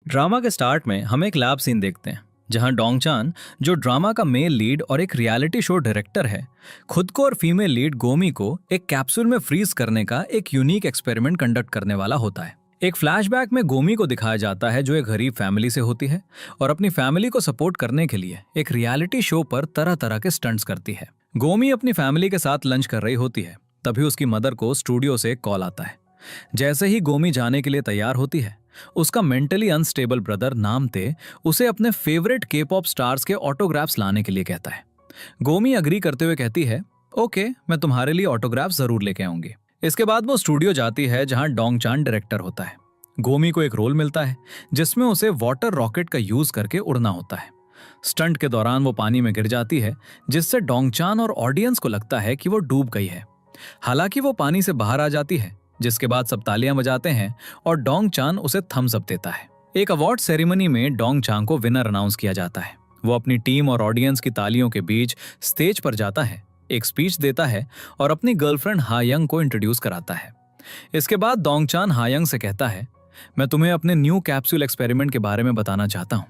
Drama के start में हम एक लैब सीन देखते हैं जहां डोंग चान, जो ड्रामा का मेल लीड और एक रियलिटी शो डायरेक्टर है, खुद को और फीमेल लीड गोमी को एक कैप्सूल में फ्रीज करने का एक यूनिक एक्सपेरिमेंट कंडक्ट करने वाला होता है। एक फ्लैशबैक में गोमी को दिखाया जाता है जो एक गरीब फैमिली से होती है और अपनी फैमिली को सपोर्ट करने के लिए एक रियलिटी शो पर तरह तरह के स्टंट्स करती है। गोमी अपनी फैमिली के साथ लंच कर रही होती है, तभी उसकी मदर को स्टूडियो से एक कॉल आता है। जैसे ही गोमी जाने के लिए तैयार होती है, उसका मेंटली अनस्टेबल ब्रदर नामते उसे अपने फेवरेट के पॉप स्टार्स के ऑटोग्राफ्स लाने के लिए कहता है। गोमी अग्री करते हुए कहती है, ओके, मैं तुम्हारे लिए ऑटोग्राफ जरूर लेके आऊंगी। इसके बाद वो स्टूडियो जाती है जहां डोंग चान डायरेक्टर होता है। गोमी को एक रोल मिलता है जिसमें उसे वाटर रॉकेट का यूज करके उड़ना होता है। स्टंट के दौरान वो पानी में गिर जाती है, जिससे डोंग चान और ऑडियंस को लगता है कि वो डूब गई है। हालांकि वो पानी से बाहर आ जाती है, जिसके बाद सब तालियां बजाते हैं और डोंग चान उसे थम्स अप देता है। एक अवार्ड सेरेमनी में डोंग चान को विनर अनाउंस किया जाता है। वो अपनी टीम और ऑडियंस की तालियों के बीच स्टेज पर जाता है, एक स्पीच देता है और अपनी गर्लफ्रेंड हायंग को इंट्रोड्यूस कराता है। इसके बाद डोंग चान हायंग से कहता है, मैं तुम्हें अपने न्यू कैप्सूल एक्सपेरिमेंट के बारे में बताना चाहता हूँ।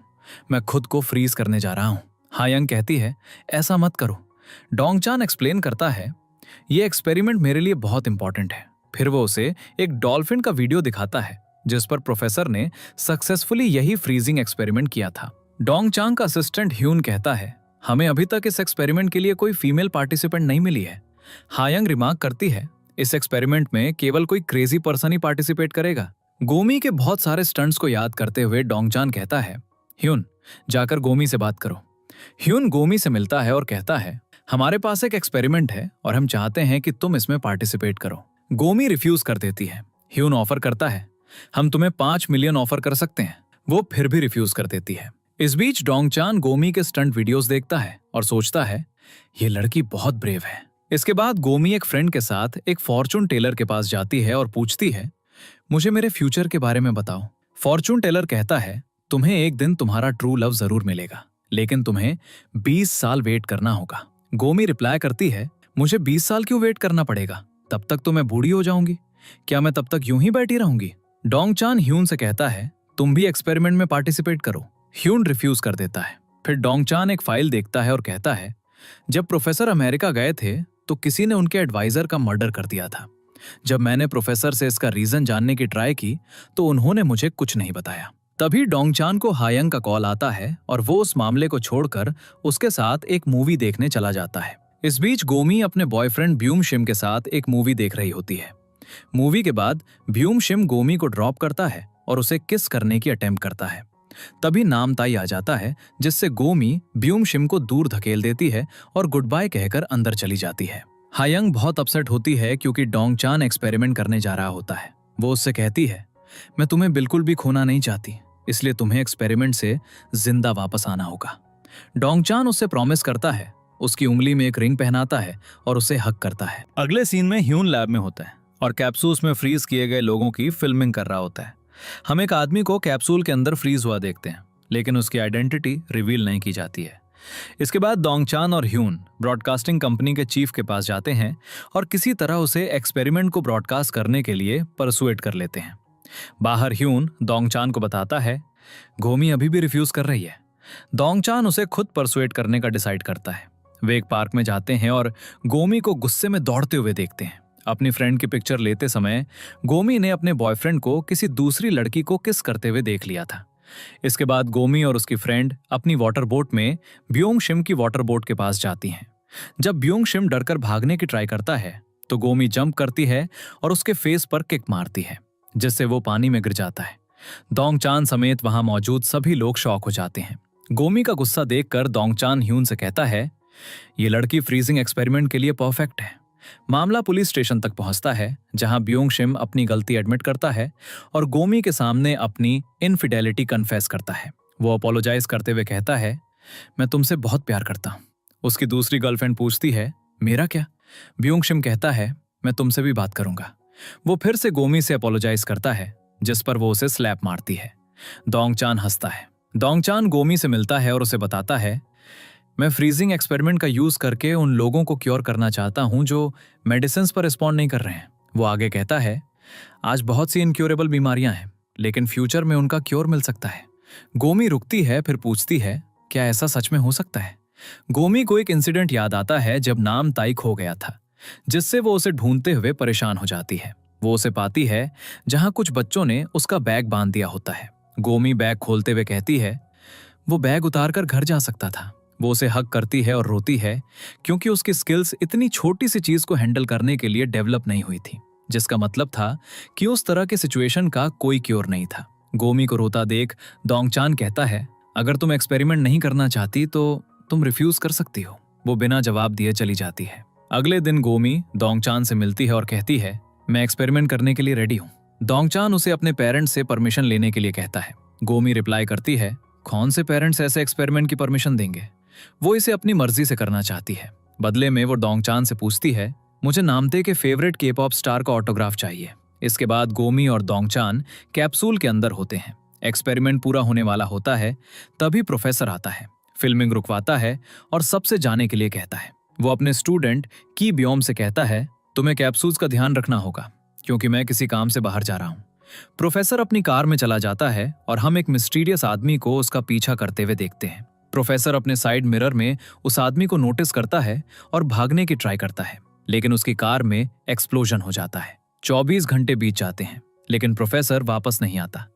मैं खुद को फ्रीज करने जा रहा हूँ। हायंग कहती है, ऐसा मत करो। डोंग चान एक्सप्लेन करता है, ये एक्सपेरिमेंट मेरे लिए बहुत इंपॉर्टेंट है। फिर वो उसे एक डॉल्फिन का वीडियो दिखाता है जिस पर प्रोफेसर ने सक्सेसफुली यही फ्रीजिंग एक्सपेरिमेंट किया था। डोंग चान का असिस्टेंट ह्यून कहता है, हमें अभी तक इस एक्सपेरिमेंट के लिए कोई फीमेल पार्टिसिपेंट नहीं मिली है। हायंग रिमार्क करती है, इस एक्सपेरिमेंट में केवल कोई क्रेजी पर्सन ही पार्टिसिपेट करेगा। गोमी के बहुत सारे स्टंट्स को याद करते हुए डोंग चान कहता है, ह्यून, जाकर गोमी से बात करो। ह्यून गोमी से मिलता है और कहता है, हमारे पास एक एक्सपेरिमेंट है और हम चाहते हैं कि तुम इसमें पार्टिसिपेट करो। गोमी रिफ्यूज कर देती है। ह्यून ऑफर करता है, हम तुम्हें 5 मिलियन ऑफर कर सकते हैं। वो फिर भी रिफ्यूज कर देती है। इस बीच डोंग चान गोमी के स्टंट वीडियोस देखता है और सोचता है, ये लड़की बहुत ब्रेव है। इसके बाद गोमी एक फ्रेंड के साथ एक फॉर्चून टेलर के पास जाती है और पूछती है, मुझे मेरे फ्यूचर के बारे में बताओ। फॉर्चून टेलर कहता है, तुम्हें एक दिन तुम्हारा ट्रू लव जरूर मिलेगा, लेकिन तुम्हें 20 साल वेट करना होगा। गोमी रिप्लाई करती है, मुझे 20 साल क्यों वेट करना पड़ेगा? तब तक तो मैं बूढ़ी हो जाऊंगी। क्या मैं तब तक यूं ही बैठी रहूंगी? डोंग चान ह्यून से कहता है, तुम भी एक्सपेरिमेंट में पार्टिसिपेट करो। ह्यून रिफ्यूज कर देता है। फिर डोंग चान एक फाइल देखता है और कहता है, जब प्रोफेसर अमेरिका गए थे तो किसी ने उनके एडवाइजर का मर्डर कर दिया था। जब मैंने प्रोफेसर से इसका रीजन जानने की ट्राई की तो उन्होंने मुझे कुछ नहीं बताया। तभी डोंग चान को हायंग का कॉल आता है और वो उस मामले को छोड़कर उसके साथ एक मूवी देखने चला जाता है। इस बीच गोमी अपने बॉयफ्रेंड ब्यूम शिम के साथ एक मूवी देख रही होती है। मूवी के बाद ब्यूम शिम गोमी को ड्रॉप करता है और उसे किस करने की अटेम्प्ट करता है। तभी नामताई आ जाता है, जिससे गोमी ब्यूम शिम को दूर धकेल देती है और गुड बाय कहकर अंदर चली जाती है। हायंग बहुत अपसेट होती है क्योंकि डोंग चान एक्सपेरिमेंट करने जा रहा होता है। वो उससे कहती है, मैं तुम्हें बिल्कुल भी खोना नहीं चाहती, इसलिए तुम्हें एक्सपेरिमेंट से जिंदा वापस आना होगा। डोंग चान उससे प्रॉमिस करता है, उसकी उंगली में एक रिंग पहनाता है और उसे हक करता है। अगले सीन में ह्यून लैब में होता है और कैप्सूल्स में फ्रीज किए गए लोगों की फिल्मिंग कर रहा होता है। हम एक आदमी को कैप्सूल के अंदर फ्रीज हुआ देखते हैं, लेकिन उसकी आइडेंटिटी रिवील नहीं की जाती है। इसके बाद डोंग चान और ह्यून ब्रॉडकास्टिंग कंपनी के चीफ के पास जाते हैं और किसी तरह उसे एक्सपेरिमेंट को ब्रॉडकास्ट करने के लिए परसुएट कर लेते हैं। बाहर ह्यून डोंग चान को बताता है, गोमी अभी भी रिफ्यूज कर रही है। डोंग चान उसे खुद परसुएट करने का डिसाइड करता है। वे एक पार्क में जाते हैं और गोमी को गुस्से में दौड़ते हुए देखते हैं। अपनी फ्रेंड की पिक्चर लेते समय गोमी ने अपने बॉयफ्रेंड को किसी दूसरी लड़की को किस करते हुए देख लिया था। इसके बाद गोमी और उसकी फ्रेंड अपनी वाटर बोट में ब्योंग शिम की वाटर बोट के पास जाती हैं। जब ब्योंग शिम डरकर भागने की ट्राई करता है तो गोमी जंप करती है और उसके फेस पर किक मारती है, जिससे वो पानी में गिर जाता है। डोंग चान समेत वहां मौजूद सभी लोग शॉक हो जाते हैं। गोमी का गुस्सा देखकर डोंग चान ह्यून से कहता है, ये लड़की फ्रीजिंग एक्सपेरिमेंट के लिए परफेक्ट है। मामला पुलिस स्टेशन तक पहुंचता है, जहां ब्योंग शिम अपनी गलती एडमिट करता है और गोमी के सामने अपनी इनफिडेलिटी कन्फेस करता है। वो अपोलोजाइज करते हुए कहता है, मैं तुमसे बहुत प्यार करता हूं। उसकी दूसरी गर्लफ्रेंड पूछती है, मेरा क्या? ब्योंग शिम कहता है, मैं तुमसे भी बात करूंगा। वो फिर से गोमी से अपोलोजाइज करता है, जिस पर वो उसे स्लैप मारती है। डोंग चान हंसता है। डोंग चान गोमी से मिलता है और उसे बताता है, मैं फ्रीजिंग एक्सपेरिमेंट का यूज करके उन लोगों को क्योर करना चाहता हूं जो मेडिसिन पर रिस्पॉन्ड नहीं कर रहे हैं। वो आगे कहता है, आज बहुत सी इनक्योरेबल बीमारियां हैं, लेकिन फ्यूचर में उनका क्योर मिल सकता है। गोमी रुकती है, फिर पूछती है, क्या ऐसा सच में हो सकता है? गोमी को एक इंसिडेंट याद आता है जब नाम ताई खो गया था, जिससे वो उसे ढूंढते हुए परेशान हो जाती है। वो उसे पाती है जहां कुछ बच्चों ने उसका बैग बांध दिया होता है। गोमी बैग खोलते हुए कहती है, वो बैग उतारकर घर जा सकता था। वो उसे हक करती है और रोती है क्योंकि उसकी स्किल्स इतनी छोटी सी चीज को हैंडल करने के लिए डेवलप नहीं हुई थी, जिसका मतलब था कि उस तरह के सिचुएशन का कोई क्योर नहीं था। गोमी को रोता देख डोंगचान कहता है, अगर तुम एक्सपेरिमेंट नहीं करना चाहती तो तुम रिफ्यूज कर सकती हो। वो बिना जवाब दिए चली जाती है। अगले दिन गोमी डोंगचान से मिलती है और कहती है, मैं एक्सपेरिमेंट करने के लिए रेडी हूँ। डोंगचान उसे अपने पेरेंट्स से परमिशन लेने के लिए कहता है। गोमी रिप्लाई करती है, कौन से पेरेंट्स ऐसे एक्सपेरिमेंट की परमिशन देंगे? वो इसे अपनी मर्जी से करना चाहती है। बदले में वो डोंगचान से पूछती है, मुझे नामते के फेवरेट के-पॉप स्टार का ऑटोग्राफ चाहिए। इसके बाद गोमी और डोंगचान कैप्सूल के अंदर होते हैं। एक्सपेरिमेंट पूरा होने वाला होता है, तभी प्रोफेसर आता है, फिल्मिंग रुकवाता है और सबसे जाने के लिए कहता है। वो अपने स्टूडेंट की ब्योम से कहता है, तुम्हें कैप्सूल्स का ध्यान रखना होगा क्योंकि मैं किसी काम से बाहर जा रहा हूँ। प्रोफेसर अपनी कार में चला जाता है और हम एक मिस्टीरियस आदमी को उसका पीछा करते हुए देखते हैं। प्रोफेसर अपने साइड मिरर में उस आदमी को नोटिस करता है और भागने की ट्राई करता है, लेकिन उसकी कार में एक्सप्लोजन हो जाता है। 24 घंटे बीत जाते हैं, लेकिन प्रोफेसर वापस नहीं आता,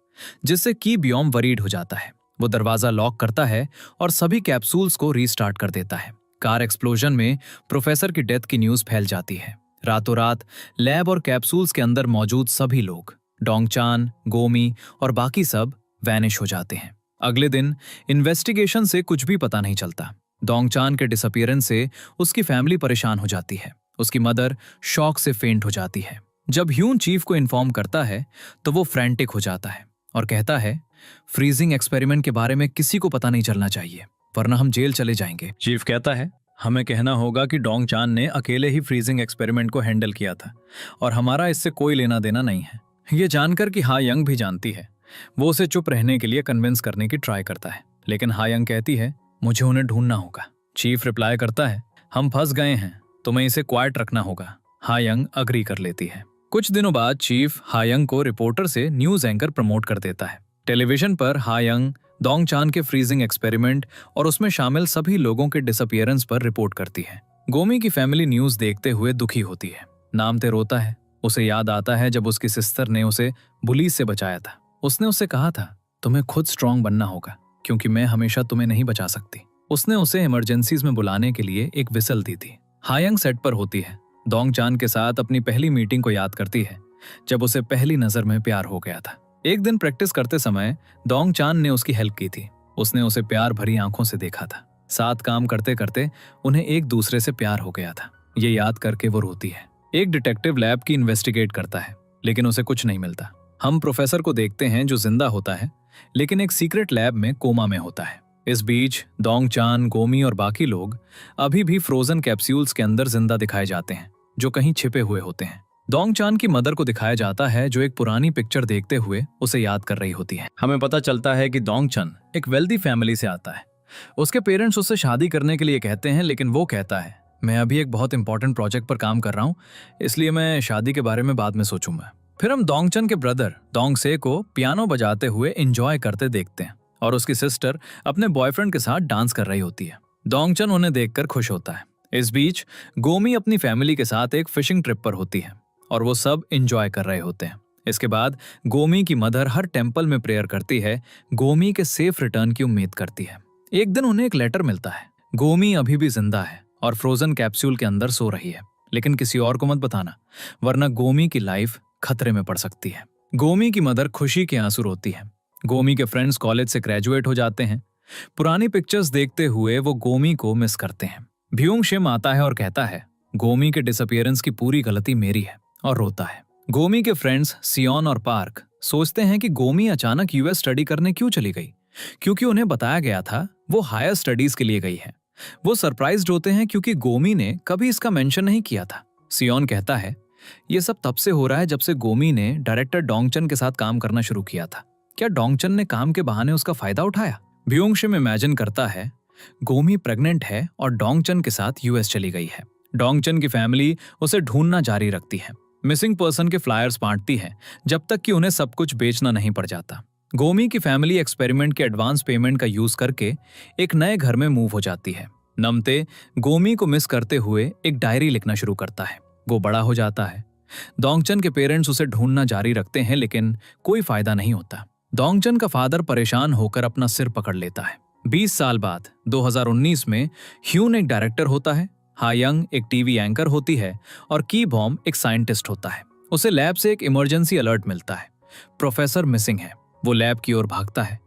जिससे की ब्योम वरीड हो जाता है। वो दरवाजा लॉक करता है और सभी कैप्सूल्स को रीस्टार्ट कर देता है। कार एक्सप्लोजन में प्रोफेसर की डेथ की न्यूज फैल जाती है। रातों रात लैब और कैप्सूल्स के अंदर मौजूद सभी लोग, डोंगचान, गोमी और बाकी सब वैनिश हो जाते हैं। अगले दिन इन्वेस्टिगेशन से कुछ भी पता नहीं चलता। डोंगचान के डिसअपीयरेंस से उसकी फैमिली परेशान हो जाती है। उसकी मदर शॉक से फेंट हो जाती है। जब ह्यून चीफ को इन्फॉर्म करता है तो वो फ्रैंटिक हो जाता है और कहता है, फ्रीजिंग एक्सपेरिमेंट के बारे में किसी को पता नहीं चलना चाहिए, वरना हम जेल चले जाएंगे। चीफ कहता है, हमें कहना होगा कि डोंगचान ने अकेले ही फ्रीजिंग एक्सपेरिमेंट को हैंडल किया था और हमारा इससे कोई लेना देना नहीं है। ये जानकर कि हा यंग भी जानती है, वो उसे चुप रहने के लिए कन्विंस करने की ट्राई करता है, लेकिन हा यंग कहती है, मुझे उन्हें ढूंढना होगा। चीफ रिप्लाई करता है, हम फंस गए हैं, तुम्हें इसे क्वाइट रखना होगा। हा यंग अग्री कर लेती है। कुछ दिनों बाद चीफ हा यंग को रिपोर्टर से न्यूज एंकर प्रमोट कर देता है। टेलीविजन पर हा यंग डोंगचान के फ्रीजिंग एक्सपेरिमेंट और उसमें शामिल सभी लोगों के डिसअपीयरेंस पर रिपोर्ट करती है। गोमी की फैमिली न्यूज देखते हुए दुखी होती है। नामते रोता है। उसे याद आता है जब उसकी सिस्टर ने उसे बुलीज से बचाया था। उसने उससे कहा था, तुम्हें खुद स्ट्रांग बनना होगा क्योंकि मैं हमेशा तुम्हें नहीं बचा सकती। उसने उसे इमरजेंसीज में बुलाने के लिए एक विसल दी थी। हा यंग सेट पर होती है। डोंगचान के साथ अपनी पहली मीटिंग को याद करती है जब उसे पहली नजर में प्यार हो गया था। एक दिन प्रैक्टिस करते समय डोंगचान ने उसकी हेल्प की थी। उसने उसे प्यार भरी आंखों से देखा था। साथ काम करते करते उन्हें एक दूसरे से प्यार हो गया था। ये याद करके वो रोती है। एक डिटेक्टिव लैब की इन्वेस्टिगेट करता है, लेकिन उसे कुछ नहीं मिलता। हम प्रोफेसर को देखते हैं जो जिंदा होता है, लेकिन एक सीक्रेट लैब में कोमा में होता है। इस बीच डोंगचान, गोमी और बाकी लोग अभी भी फ्रोजन कैप्सूल्स के अंदर जिंदा दिखाए जाते हैं, जो कहीं छिपे हुए होते हैं। डोंगचान की मदर को दिखाया जाता है जो एक पुरानी पिक्चर देखते हुए उसे याद कर रही होती है। हमें पता चलता है कि डोंगचान एक वेल्दी फैमिली से आता है। उसके पेरेंट्स उससे शादी करने के लिए कहते हैं, लेकिन वो कहता है, मैं अभी एक बहुत इंपॉर्टेंट प्रोजेक्ट पर काम कर रहा हूँ, इसलिए मैं शादी के बारे में बाद में सोचूंगा। फिर हम डोंगचान के ब्रदर डोंगसे को पियानो बजाते हुए एंजॉय करते देखते हैं और उसकी सिस्टर अपने बॉयफ्रेंड के साथ डांस कर रही होती है। डोंगचान उन्हें देखकर खुश होता है। इस बीच गोमी अपनी फैमिली के साथ एक फिशिंग ट्रिप पर होती है और वो सब एंजॉय कर रहे होते हैं। इसके बाद गोमी की मदर हर टेम्पल में प्रेयर करती है, गोमी के सेफ रिटर्न की उम्मीद करती है। एक दिन उन्हें एक लेटर मिलता है। गोमी अभी भी जिंदा है और फ्रोजन कैप्सूल के अंदर सो रही है, लेकिन किसी और को मत बताना, वरना गोमी की लाइफ खतरे में पड़ सकती है। गोमी की मदर खुशी के आंसू रोती है। गोमी के फ्रेंड्स कॉलेज से ग्रेजुएट हो जाते हैं। पुरानी पिक्चर्स देखते हुए वो गोमी को मिस करते हैं। भ्यूंग शिम आता है और कहता है, गोमी के डिसअपीयरेंस की पूरी गलती मेरी है, और रोता है। गोमी के फ्रेंड्स सियोन और पार्क सोचते हैं कि गोमी अचानक यूएस स्टडी करने क्यों चली गई, क्योंकि उन्हें बताया गया था वो हायर स्टडीज के लिए गई है। वो सरप्राइज्ड होते हैं क्योंकि गोमी ने कभी इसका मेंशन नहीं किया था। सियोन कहता है, ये सब तब से हो रहा है जब से गोमी ने डायरेक्टर डोंगचन के साथ काम करना शुरू किया था। क्या डोंगचन ने काम के बहाने उसका फायदा उठाया? भ्यूंगशिम इमेजिन करता है गोमी प्रेग्नेंट है और डोंगचन के साथ यूएस चली गई है। डोंगचन की फैमिली उसे ढूंढना जारी रखती है। मिसिंग पर्सन के फ्लायर्स बांटती है जब तक कि उन्हें सब कुछ बेचना नहीं पड़ जाता। गोमी की फैमिली एक्सपेरिमेंट के एडवांस पेमेंट का यूज करके एक नए घर में मूव हो जाती है। नमते गोमी को मिस करते हुए एक डायरी लिखना शुरू करता है। वो बड़ा हो जाता है। डोंगचन के पेरेंट्स उसे ढूंढना जारी रखते हैं लेकिन कोई फायदा नहीं होता। डोंगचन का फादर परेशान होकर अपना सिर पकड़ लेता है। 20 साल बाद 2019 में ह्यून एक डायरेक्टर होता है, हायंग एक टीवी एंकर होती है और की बॉम एक साइंटिस्ट होता है। उसे लैब से एक इमरजेंसी अलर्ट मिलता है, प्रोफेसर मिसिंग है। वो लैब की ओर भागता है।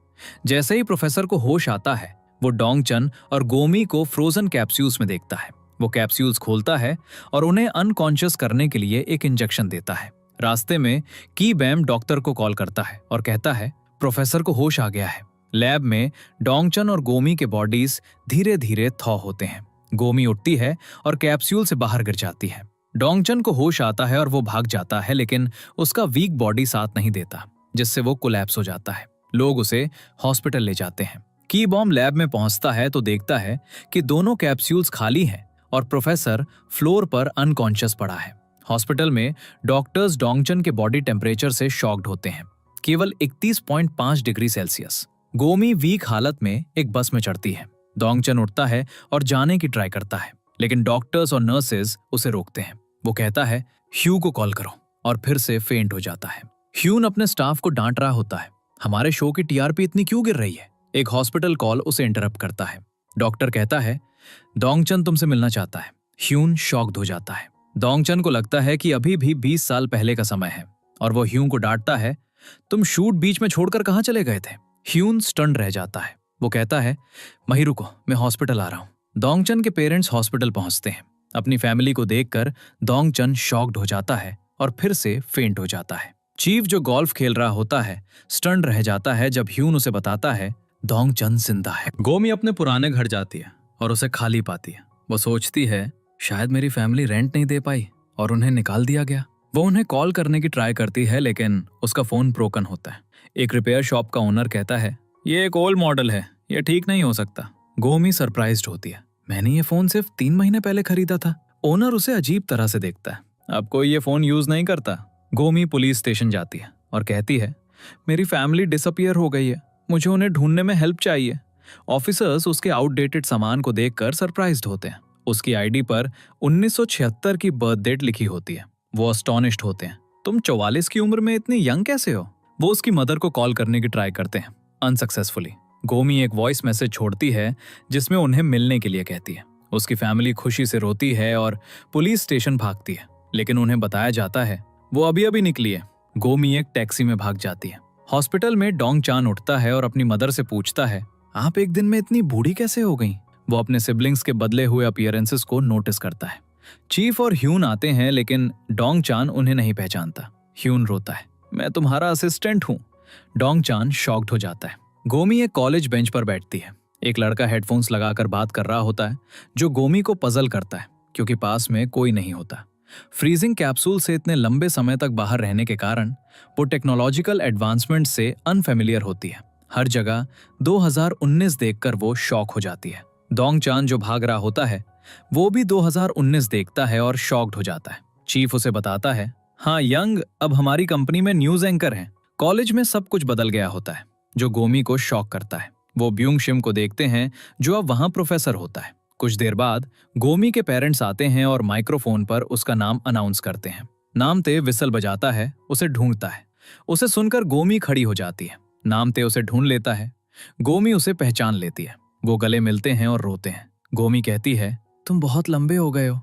जैसे ही प्रोफेसर को होश आता है वो डोंगचन और गोमी को फ्रोजन कैप्सूल्स में देखता है। वो कैप्सूल्स खोलता है और उन्हें अनकॉन्शियस करने के लिए एक इंजेक्शन देता है। रास्ते में की बैम डॉक्टर को कॉल करता है और कहता है प्रोफेसर को होश आ गया है। लैब में डोंगचन और गोमी के बॉडीज धीरे धीरे थॉ होते हैं। गोमी उठती है और कैप्सूल से बाहर गिर जाती है। डोंगचन को होश आता है और वो भाग जाता है लेकिन उसका वीक बॉडी साथ नहीं देता, जिससे वो कोलैप्स हो जाता है। लोग उसे हॉस्पिटल ले जाते हैं। की बॉम लैब में पहुंचता है तो देखता है कि दोनों कैप्सूल्स खाली हैं और प्रोफेसर फ्लोर पर अनकॉन्शियस पड़ा है। हॉस्पिटल में डॉक्टर्स डोंगचन के बॉडी टेम्परेचर से शॉक्ड होते हैं, केवल 31.5 डिग्री सेल्सियस। गोमी वीक हालत में एक बस में चढ़ती है। डोंगचन उठता है और जाने की ट्राई करता है लेकिन डॉक्टर्स और नर्सेज उसे रोकते हैं। वो कहता है ह्यू को कॉल करो और फिर से फेंट हो जाता है। ह्यून अपने स्टाफ को डांट रहा होता है, हमारे शो की टीआरपी इतनी क्यों गिर रही है। एक हॉस्पिटल कॉल उसे इंटरप्ट करता है। डॉक्टर कहता है डोंगचन तुमसे मिलना चाहता है। ह्यून शॉक्ड हो जाता है। डोंगचन को लगता है कि अभी भी 20 साल पहले का समय है और वो ह्यून को डांटता है तुम शूट बीच में छोड़कर कहाँ चले गए थे। ह्यून स्टन रह जाता है। वो कहता है वहीं रुको, मैं हॉस्पिटल आ रहा हूँ। डोंगचन के पेरेंट्स हॉस्पिटल पहुंचते हैं। अपनी फैमिली को देखकर डोंगचन शॉक्ड हो जाता है और फिर से फेंट हो जाता है। चीफ जो गोल्फ खेल रहा होता है स्टन रह जाता है जब ह्यून उसे बताता है डोंगचन जिंदा है। गोमी अपने पुराने घर जाती है और उसे खाली पाती है। वो सोचती है शायद मेरी फैमिली रेंट नहीं दे पाई और उन्हें निकाल दिया गया। वो उन्हें कॉल करने की ट्राई करती है लेकिन उसका फोन ब्रोकन होता है। एक रिपेयर शॉप का ओनर कहता है ये एक ओल्ड मॉडल है, ये ठीक नहीं हो सकता। गोमी सरप्राइज्ड होती है, मैंने ये फोन सिर्फ 3 महीने पहले खरीदा था। ओनर उसे अजीब तरह से देखता है, अब कोई ये फोन यूज नहीं करता। गोमी पुलिस स्टेशन जाती है और कहती है मेरी फैमिली डिसअपियर हो गई है, मुझे उन्हें ढूंढने में हेल्प चाहिए। ऑफिसर्स उसके आउटडेटेड सामान को देखकर सरप्राइज्ड होते हैं। उसकी आईडी पर 1976 की बर्थ डेट लिखी होती है। वो अस्टॉनिश्ड होते हैं, तुम 44 की उम्र में इतनी यंग कैसे हो। वो उसकी मदर को कॉल करने की ट्राई करते हैं, अनसक्सेसफुली। गोमी एक वॉइस मैसेज छोड़ती है जिसमें उन्हें मिलने के लिए कहती है। उसकी फैमिली खुशी से रोती है और पुलिस स्टेशन भागती है लेकिन उन्हें बताया जाता है वो अभी अभी निकली है। गोमी एक टैक्सी में भाग जाती है। हॉस्पिटल में डोंगचन उठता है और अपनी मदर से पूछता है आप एक दिन में इतनी बूढ़ी कैसे हो गई। वो अपने सिबलिंग्स के बदले हुए अपीयरेंसेस को नोटिस करता है। चीफ और ह्यून आते हैं लेकिन डोंगचन उन्हें नहीं पहचानता। ह्यून रोता है, मैं तुम्हारा असिस्टेंट हूँ। डोंगचन शॉक्ड हो जाता है। गोमी एक कॉलेज बेंच पर बैठती है। एक लड़का हेडफोन्स लगाकर बात कर रहा होता है जो गोमी को पजल करता है क्योंकि पास में कोई नहीं होता। फ्रीजिंग कैप्सूल से इतने लंबे समय तक बाहर रहने के कारण वो टेक्नोलॉजिकल एडवांसमेंट से अनफेमिलियर होती है। हर जगह 2019 देखकर वो शॉक हो जाती है। डोंगचन जो भाग रहा होता है वो भी 2019 देखता है और शॉक्ड हो जाता है। चीफ उसे बताता है हाँ यंग अब हमारी कंपनी में न्यूज एंकर हैं। कॉलेज में सब कुछ बदल गया होता है, जो गोमी को शॉक करता है। वो ब्यूंग शिम को देखते हैं जो अब वहां प्रोफेसर होता है। कुछ देर बाद गोमी के पेरेंट्स आते हैं और माइक्रोफोन पर उसका नाम अनाउंस करते हैं। नामते विसल बजाता है, उसे ढूंढता है। उसे सुनकर गोमी खड़ी हो जाती है। नामते उसे ढूंढ लेता है। गोमी उसे पहचान लेती है। वो गले मिलते हैं और रोते हैं। गोमी कहती है तुम बहुत लंबे हो गए हो।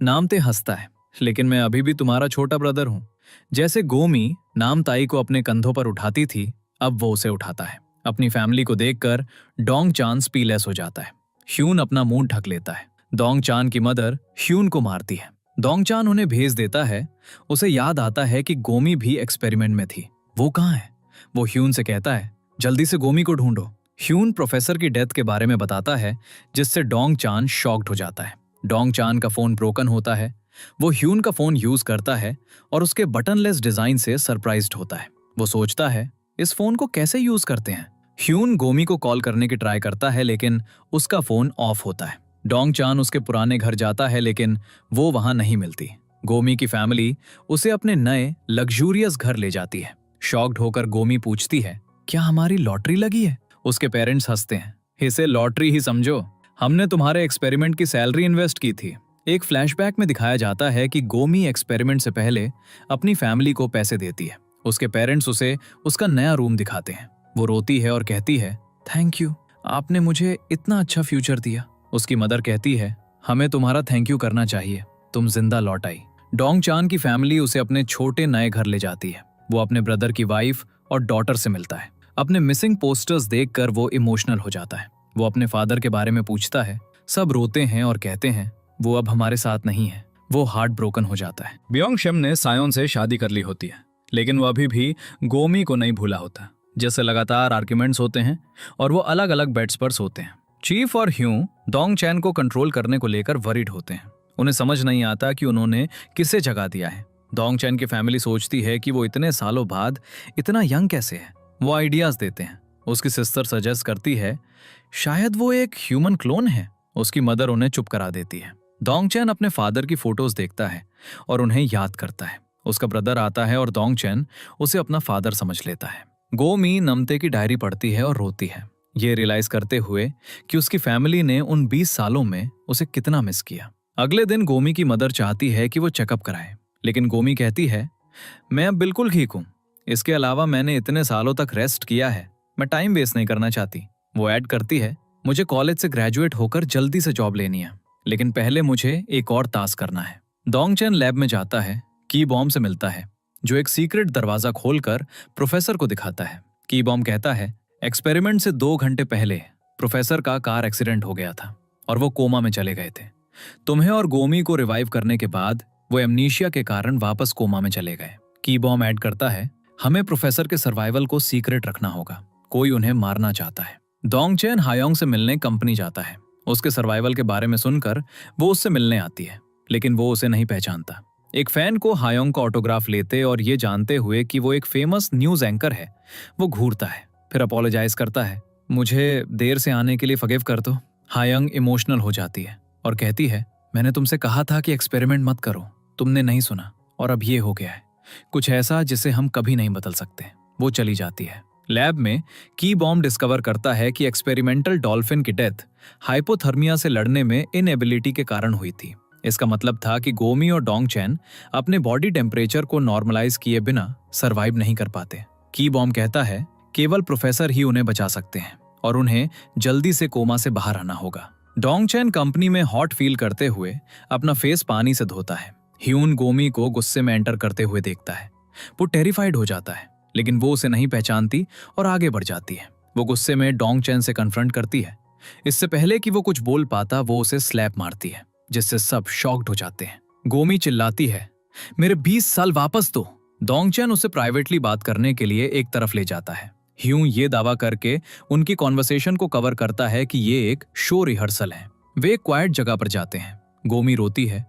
नामते हंसता है, लेकिन मैं अभी भी तुम्हारा छोटा ब्रदर हूँ। जैसे गोमी नामताई को अपने कंधों पर उठाती थी, अब वो उसे उठाता है। अपनी फैमिली को देखकर डोंगचन स्पीलेस हो जाता है। ह्यून अपना मुंह ढक लेता है। डोंगचन की मदर ह्यून को मारती है। डोंगचन उन्हें भेज देता है। उसे याद आता है कि गोमी भी एक्सपेरिमेंट में थी। वो कहाँ है? वो ह्यून से कहता है जल्दी से गोमी को ढूंढो। ह्यून प्रोफेसर की डेथ के बारे में बताता है जिससे डोंगचन शॉक्ड हो जाता है। डोंगचन का फोन ब्रोकन होता है। वो ह्यून का फोन यूज करता है और उसके बटनलेस डिजाइन से सरप्राइज्ड होता है। वो सोचता है इस फोन को कैसे यूज करते हैं। ह्यून गोमी को कॉल करने की ट्राई करता है लेकिन उसका फोन ऑफ होता है। डोंगचन उसके पुराने घर जाता है लेकिन वो वहां नहीं मिलती। गोमी की फैमिली उसे अपने नए लग्जूरियस घर ले जाती है। शॉक्ड होकर गोमी पूछती है, क्या हमारी लॉटरी लगी है? उसके पेरेंट्स हंसते हैं, इसे लॉटरी ही समझो, हमने तुम्हारे एक्सपेरिमेंट की सैलरी इन्वेस्ट की थी। एक फ्लैशबैक में दिखाया जाता है कि गोमी एक्सपेरिमेंट से पहले अपनी फैमिली को पैसे देती है। उसके पेरेंट्स उसे उसका नया रूम दिखाते हैं। वो रोती है और कहती है, थैंक यू, आपने मुझे इतना अच्छा फ्यूचर दिया। उसकी मदर कहती है, हमें तुम्हारा थैंक यू करना चाहिए, तुम जिंदा लौट आई। डोंग चान की फैमिली उसे अपने छोटे नए घर ले जाती है। वो अपने ब्रदर की वाइफ और डॉटर से मिलता है। अपने मिसिंग पोस्टर्स देखकर वो इमोशनल हो जाता है। वो अपने फादर के बारे में पूछता है। सब रोते हैं और कहते हैं, वो अब हमारे साथ नहीं है। वो हार्ट ब्रोकन हो जाता है। बियोंग शेम ने सायोन से शादी कर ली होती है, लेकिन वो अभी भी गोमी को नहीं भूला होता, जिससे लगातार आर्ग्यूमेंट्स होते हैं और वो अलग अलग बेड्स पर सोते हैं। चीफ और ह्यू डोंग चैन को कंट्रोल करने को लेकर वरीड होते हैं। उन्हें समझ नहीं आता कि उन्होंने किसे जगा दिया है। डोंग चैन की फैमिली सोचती है कि वो इतने सालों बाद इतना यंग कैसे है। वो आइडियाज देते हैं। उसकी सिस्टर सजेस्ट करती है, शायद वो एक ह्यूमन क्लोन है। उसकी मदर उन्हें चुप करा देती है। डोंग चैन अपने फादर की फोटोज देखता है और उन्हें याद करता है। उसका ब्रदर आता है और डोंग चैन उसे अपना फादर समझ लेता है। गोमी नमते की डायरी पढ़ती है और रोती है, ये रियलाइज करते हुए कि उसकी फैमिली ने उन 20 सालों में उसे कितना मिस किया। अगले दिन गोमी की मदर चाहती है कि वो चेकअप कराए, लेकिन गोमी कहती है, मैं अब बिल्कुल ठीक हूँ। इसके अलावा मैंने इतने सालों तक रेस्ट किया है, मैं टाइम वेस्ट नहीं करना चाहती। वो ऐड करती है, मुझे कॉलेज से ग्रेजुएट होकर जल्दी से जॉब लेनी है, लेकिन पहले मुझे एक और टास्क करना है। डोंग चैन लैब में जाता है, की बॉम्ब से मिलता है, जो एक सीक्रेट दरवाजा खोलकर प्रोफेसर को दिखाता है। की बॉम्ब कहता है, एक्सपेरिमेंट से 2 घंटे पहले प्रोफेसर का कार एक्सीडेंट हो गया था और वो कोमा में चले गए थे। तुम्हें और गोमी को रिवाइव करने के बाद वो एमनीशिया के कारण वापस कोमा में चले गए। की बॉम्ब ऐड करता है, हमें प्रोफेसर के सर्वाइवल को सीक्रेट रखना होगा, कोई उन्हें मारना चाहता है। डोंग चैन हायोंग से मिलने कंपनी जाता है। उसके सर्वाइवल के बारे में सुनकर वो उससे मिलने आती है, लेकिन वो उसे नहीं पहचानता। एक फैन को हायोंग का ऑटोग्राफ लेते और ये जानते हुए कि वो एक फेमस न्यूज एंकर है, वो घूरता है, फिर अपोलोजाइज करता है, मुझे देर से आने के लिए फॉरगिव कर दो। हायोंग इमोशनल हो जाती है और कहती है, मैंने तुमसे कहा था कि एक्सपेरिमेंट मत करो, तुमने नहीं सुना और अब ये हो गया है, कुछ ऐसा जिसे हम कभी नहीं बदल सकते। वो चली जाती है। लैब में की बॉम्ब डिस्कवर करता है कि एक्सपेरिमेंटल डॉल्फिन की डेथ हाइपोथर्मिया से लड़ने में इनएबिलिटी के कारण हुई थी। इसका मतलब था कि गोमी और डोंग चैन अपने बॉडी टेम्परेचर को नॉर्मलाइज किए बिना सरवाइव नहीं कर पाते। की बॉम्ब कहता है, केवल प्रोफेसर ही उन्हें बचा सकते हैं और उन्हें जल्दी से कोमा से बाहर आना होगा। डोंग चैन कंपनी में हॉट फील करते हुए अपना फेस पानी से धोता है। ह्यून गोमी को गुस्से में एंटर करते हुए देखता है। वो टेरिफाइड हो जाता है, लेकिन वो उसे नहीं पहचानती और आगे बढ़ जाती है। वो गुस्से में डोंग चैन से कन्फ्रंट करती है। इससे पहले कि वो कुछ बोल पाता, वो उसे स्लैप मारती है, जिससे सब शॉक्ड हो जाते हैं। गोमी चिल्लाती है, मेरे 20 साल वापस दो। डोंग चैन उसे प्राइवेटली बात करने के लिए एक तरफ ले जाता है। ह्यू ये दावा करके उनकी कॉन्वर्सेशन को कवर करता है कि ये एक शो रिहर्सल है। वे एक क्वाइट जगह पर जाते हैं। गोमी रोती है।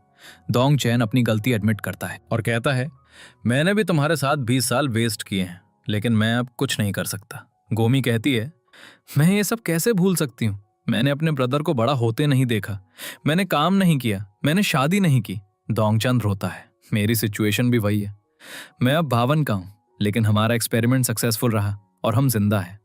डोंग चैन अपनी गलती एडमिट करता है और कहता है, मैंने भी तुम्हारे साथ 20 साल वेस्ट किए हैं, लेकिन मैं अब कुछ नहीं कर सकता। गोमी कहती है, मैं ये सब कैसे भूल सकती हूँ? मैंने अपने ब्रदर को बड़ा होते नहीं देखा, मैंने काम नहीं किया, मैंने शादी नहीं की। डोंग चैन रोता है, मेरी सिचुएशन भी वही है। मैं अब 52 का हूँ, लेकिन हमारा एक्सपेरिमेंट सक्सेसफुल रहा और हम जिंदा हैं।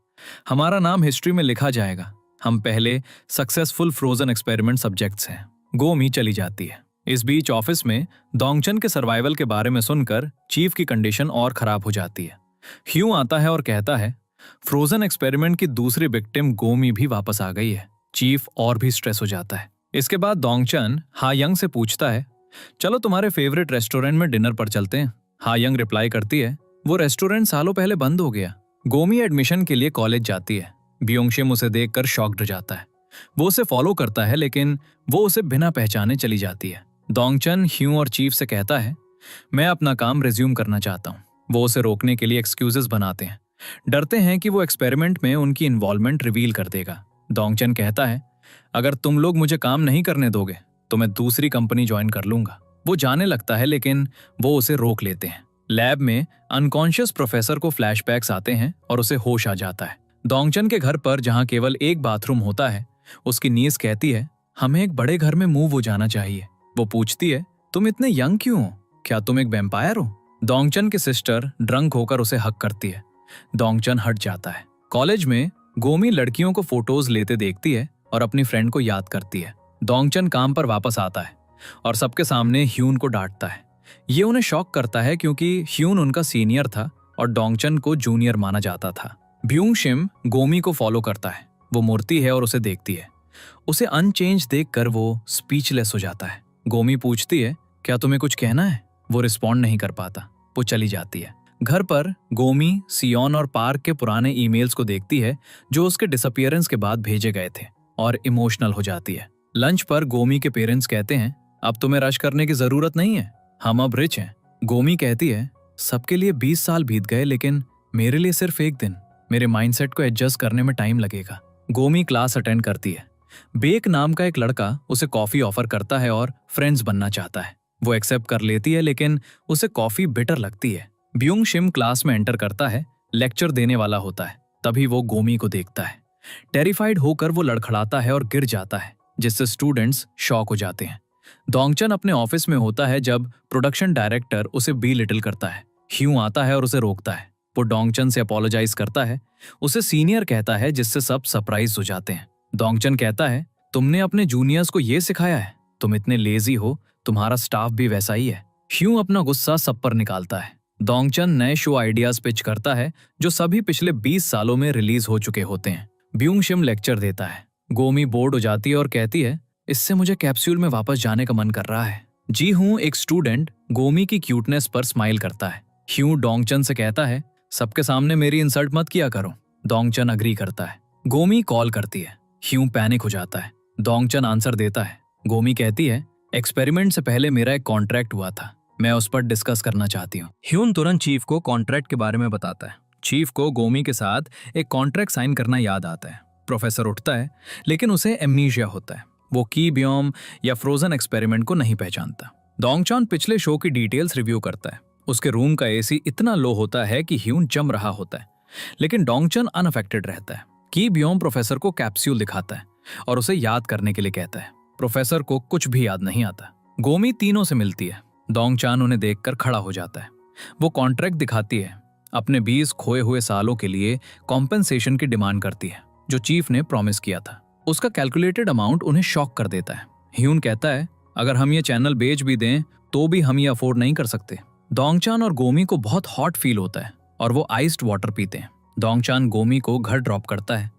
हमारा नाम हिस्ट्री में लिखा जाएगा। हम पहले सक्सेसफुल फ्रोजन एक्सपेरिमेंट सब्जेक्ट्स हैं। गोमी चली जाती है। इस बीच ऑफिस में डोंग चैन के सर्वाइवल के बारे में सुनकर चीफ की कंडीशन और खराब हो जाती है। ह्यू आता है और कहता है, फ्रोजन एक्सपेरिमेंट की दूसरी विक्टिम गोमी भी वापस आ गई है। चीफ और भी स्ट्रेस हो जाता है। इसके बाद डोंग चैन हायंग से पूछता है, चलो तुम्हारे फेवरेट रेस्टोरेंट में डिनर पर चलते हैं। हायंग रिप्लाई करती है, वो रेस्टोरेंट सालों पहले बंद हो गया। गोमी एडमिशन के लिए कॉलेज जाती है। बियोंगशिम उसे देखकर शॉक्ड हो जाता है। वो उसे फॉलो करता है, लेकिन वो उसे बिना पहचाने चली जाती है। डोंग चैन ह्यू और चीफ से कहता है, मैं अपना काम रिज्यूम करना चाहता हूँ। वो उसे रोकने के लिए एक्सक्यूजेस बनाते हैं, डरते हैं कि वो एक्सपेरिमेंट में उनकी इन्वॉल्वमेंट रिवील कर देगा। डोंग चैन कहता है, अगर तुम लोग मुझे काम नहीं करने दोगे तो मैं दूसरी कंपनी ज्वाइन कर लूंगा। वो जाने लगता है, लेकिन वो उसे रोक लेते हैं। लैब में अनकॉन्शियस प्रोफेसर को फ्लैशबैक्स आते हैं और उसे होश आ जाता है। डोंग चैन के घर पर, जहां केवल एक बाथरूम होता है, उसकी नीस कहती है, हमें एक बड़े घर में मूव हो जाना चाहिए। वो पूछती है, तुम इतने यंग क्यों हो? क्या तुम एक वैम्पायर हो? डोंगचन की सिस्टर ड्रंक होकर उसे हक करती है। डोंगचन हट जाता है। कॉलेज में गोमी लड़कियों को फोटोज लेते देखती है और अपनी फ्रेंड को याद करती है। डोंगचन काम पर वापस आता है और सबके सामने ह्यून को डांटता है। ये उन्हें शॉक करता है क्योंकि ह्यून उनका सीनियर था और डोंगचन को जूनियर माना जाता था। ब्यूंग शिम गोमी को फॉलो करता है। वो मुड़ती है और उसे देखती है। उसे अनचेंज देखकर वो स्पीचलेस हो जाता है। गोमी पूछती है, क्या तुम्हें कुछ कहना है? वो रिस्पॉन्ड नहीं कर पाता। वो चली जाती है। घर पर गोमी सियोन और पार्क के पुराने ईमेल्स को देखती है जो उसके डिसअपीयरेंस के बाद भेजे गए थे और इमोशनल हो जाती है। लंच पर गोमी के पेरेंट्स कहते हैं, अब तुम्हें रश करने की जरूरत नहीं है, हम अब रिच हैं। गोमी कहती है, सबके लिए 20 साल बीत गए लेकिन मेरे लिए सिर्फ एक दिन। मेरे माइंडसेट को एडजस्ट करने में टाइम लगेगा। गोमी क्लास अटेंड करती है। बेक नाम का एक लड़का उसे कॉफी ऑफर करता है और फ्रेंड्स बनना चाहता है। वो एक्सेप्ट कर लेती है लेकिन उसे कॉफी बिटर लगती है। ब्यूंग शिम क्लास में एंटर करता है। लेक्चर देने वाला होता है। तभी वो गोमी को देखता है। टेरिफाइड होकर वो लड़खड़ाता है और गिर जाता है, जिससे स्टूडेंट्स शॉक हो जाते हैं। डोंगचन अपने ऑफिस में होता है जब प्रोडक्शन डायरेक्टर उसे बी लिटिल करता है। ह्यू आता है और उसे रोकता है। वो डोंगचन से अपोलोजाइज करता है। उसे सीनियर कहता है, जिससे सब सरप्राइज हो जाते हैं। डोंगचन कहता है, तुमने अपने जूनियर्स को ये सिखाया है? तुम इतने लेजी हो, तुम्हारा स्टाफ भी वैसा ही है। ह्यू अपना गुस्सा सब पर निकालता है। डोंगचन नए शो आइडियाज पिच करता है जो सभी पिछले 20 सालों में रिलीज हो चुके होते हैं। ब्यूंग शिम लेक्चर देता है। गोमी बोर्ड हो जाती है और कहती है, इससे मुझे कैप्सूल में वापस जाने का मन कर रहा है। जी हूं, एक स्टूडेंट गोमी की क्यूटनेस पर स्माइल करता है। ह्यू डोंगचन से कहता है, सबके सामने मेरी इंसल्ट मत किया करो। डोंगचन अग्री करता है। गोमी कॉल करती है। ह्यू पैनिक हो जाता है। डोंगचन आंसर देता है। गोमी कहती है, एक्सपेरिमेंट से पहले मेरा एक कॉन्ट्रैक्ट हुआ था, मैं उस पर डिस्कस करना चाहती हूँ। ह्यून तुरंत चीफ को कॉन्ट्रैक्ट के बारे में बताता है। चीफ को गोमी के साथ एक कॉन्ट्रैक्ट साइन करना याद आता है। प्रोफेसर उठता है लेकिन उसे एमनीशिया होता है। वो की बियोम या फ्रोजन एक्सपेरिमेंट को नहीं पहचानता। डोंगचन पिछले शो की डिटेल्स रिव्यू करता है। उसके रूम का एसी इतना लो होता है कि ह्यून जम रहा होता है, लेकिन डोंगचन अनअफेक्टेड रहता है। की बियोम प्रोफेसर को कैप्सूल दिखाता है और उसे याद करने के लिए कहता है। प्रोफेसर को कुछ भी याद नहीं आता। गोमी तीनों से मिलती है। डोंगचन उन्हें देखकर खड़ा हो जाता है। वो कॉन्ट्रैक्ट दिखाती है। अपने 20 खोए हुए सालों के लिए कॉम्पेंसेशन की डिमांड करती है जो चीफ ने प्रॉमिस किया था। उसका कैलकुलेटेड अमाउंट उन्हें शॉक कर देता है। ह्यून कहता है, अगर हम ये चैनल बेच भी दें तो भी हम ये अफोर्ड नहीं कर सकते। डोंगचन और गोमी को बहुत हॉट फील होता है और वो आइस्ड वाटर पीते हैं। डोंगचन गोमी को घर ड्रॉप करता है।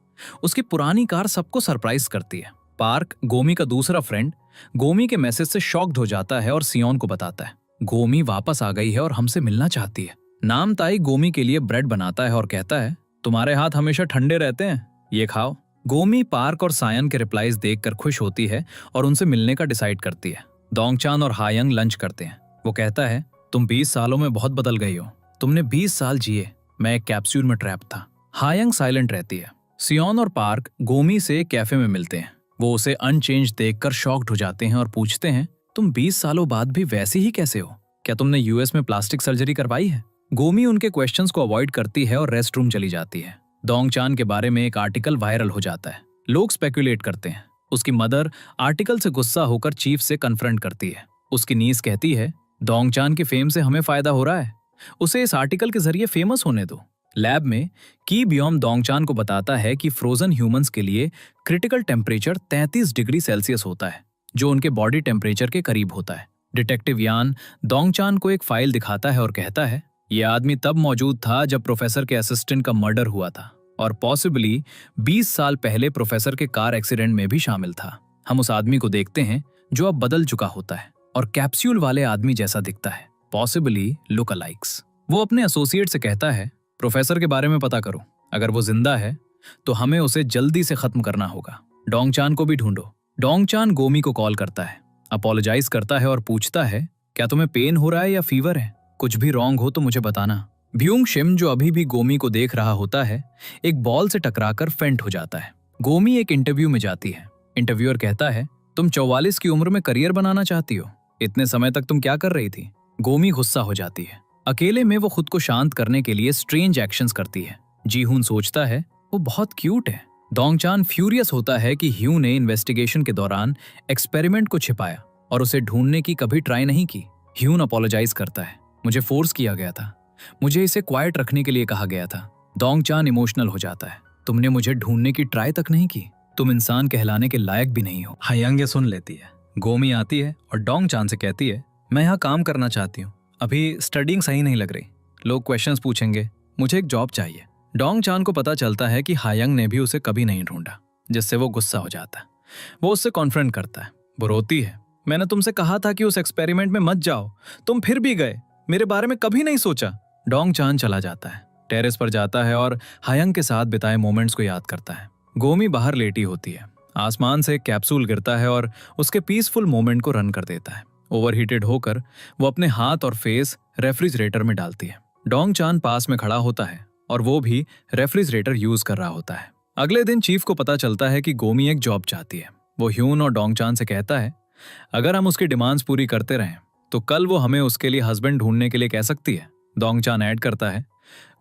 उसकी पुरानी कार सबको सरप्राइज करती है। पार्क, गोमी का दूसरा फ्रेंड, गोमी के मैसेज से शॉक्ड हो जाता है और सियोन को बताता है, गोमी वापस आ गई है और हमसे मिलना चाहती है। नाम ताई गोमी के लिए ब्रेड बनाता है और कहता है, तुम्हारे हाथ हमेशा ठंडे रहते हैं, ये खाओ। गोमी पार्क और सायन के रिप्लाईज देखकर खुश होती है और उनसे मिलने का डिसाइड करती है। डोंगचन और हायंग लंच करते हैं। वो कहता है, तुम 20 सालों में बहुत बदल गई हो। तुमने 20 साल जिए, मैं एक कैप्सूल में ट्रैप था। हायंग साइलेंट रहती है। सियोन और पार्क गोमी से कैफे में मिलते हैं। वो उसे अनचेंज देखकर शॉक्ड हो जाते हैं और पूछते हैं, तुम 20 सालों बाद भी वैसे ही कैसे हो? क्या तुमने यूएस में प्लास्टिक सर्जरी करवाई है? गोमी उनके क्वेश्चंस को अवॉइड करती है और रेस्ट रूम चली जाती है। डोंगचन के बारे में एक आर्टिकल वायरल हो जाता है। लोग स्पेकुलेट करते हैं। उसकी मदर आर्टिकल से गुस्सा होकर चीफ से कन्फ्रंट करती है। उसकी नीस कहती है, डोंगचन के फेम से हमें फायदा हो रहा है, उसे इस आर्टिकल के जरिए फेमस होने दो। लैब में की बियोम डोंगचन को बताता है कि फ्रोजन ह्यूमंस के लिए क्रिटिकल टेम्परेचर 33 डिग्री सेल्सियस होता है, जो उनके बॉडी टेम्परेचर के करीब होता है। डिटेक्टिव यान डोंगचन को एक फाइल दिखाता है और कहता है, यह आदमी तब मौजूद था जब प्रोफेसर के असिस्टेंट का मर्डर हुआ था और पॉसिबली 20 साल पहले प्रोफेसर के कार एक्सीडेंट में भी शामिल था। हम उस आदमी को देखते हैं जो अब बदल चुका होता है और कैप्सूल वाले आदमी जैसा दिखता है, पॉसिबली लुक अलाइक्स। वो अपने एसोसिएट से कहता है, प्रोफेसर के बारे में पता करो, अगर वो जिंदा है तो हमें उसे जल्दी से खत्म करना होगा। डोंगचन को भी ढूंढो। डोंगचन गोमी को कॉल करता है, अपोलोजाइज करता है और पूछता है, क्या तुम्हें पेन हो रहा है या फीवर है? कुछ भी रॉन्ग हो तो मुझे बताना। ब्यूंग शिम, जो अभी भी गोमी को देख रहा होता है, एक बॉल से टकराकर फेंट हो जाता है। गोमी एक इंटरव्यू में जाती है। इंटरव्यूअर कहता है, तुम 44 की उम्र में करियर बनाना चाहती हो, इतने समय तक तुम क्या कर रही थी? गोमी गुस्सा हो जाती है। अकेले में वो खुद को शांत करने के लिए स्ट्रेंज एक्शंस करती है। जीहून सोचता है वो बहुत क्यूट है। डोंगचन फ्यूरियस होता है कि ह्यू ने इन्वेस्टिगेशन के दौरान एक्सपेरिमेंट को छिपाया और उसे ढूंढने की कभी ट्राई नहीं की। ह्यून अपोलोजाइज करता है। मुझे फोर्स किया गया था, मुझे इसे क्वाइट रखने के लिए कहा गया था। डोंग चान इमोशनल हो जाता है। तुमने मुझे ढूंढने की ट्राई तक नहीं की, तुम इंसान कहलाने के लायक भी नहीं हो। हायांग ये सुन लेती है। गोमी आती है और डोंग चान से कहती है, मैं यहाँ काम करना चाहती हूँ, अभी स्टडिंग सही नहीं लग रही, लोग क्वेश्चंस पूछेंगे, मुझे एक जॉब चाहिए। डोंग चान को पता चलता है कि हायांग ने भी उसे कभी नहीं ढूंढा, जिससे वो गुस्सा हो जाता है। वो उससे कॉन्फ्रंट करता है। वो रोती है, मैंने तुमसे कहा था कि उस एक्सपेरिमेंट में मत जाओ, तुम फिर भी गए, मेरे बारे में कभी नहीं सोचा। डोंग चान चला जाता है, टेरेस पर जाता है और हायांग के साथ बिताए मोमेंट्स को याद करता है। गोमी बाहर लेटी होती है। आसमान से एक कैप्सूल गिरता है और उसके पीसफुल मोमेंट को रन कर देता है। ओवरहीटेड होकर वो अपने हाथ और फेस रेफ्रिजरेटर में डालती है। डोंग चान पास में खड़ा होता है और वो भी रेफ्रिजरेटर यूज कर रहा होता है। अगले दिन चीफ को पता चलता है कि गोमी एक जॉब चाहती है। वो ह्यून और डोंग चान से कहता है, अगर हम उसकी डिमांड्स पूरी करते रहें तो कल वो हमें उसके लिए हस्बैंड ढूंढने के लिए कह सकती है। डोंग चान ऐड करता है,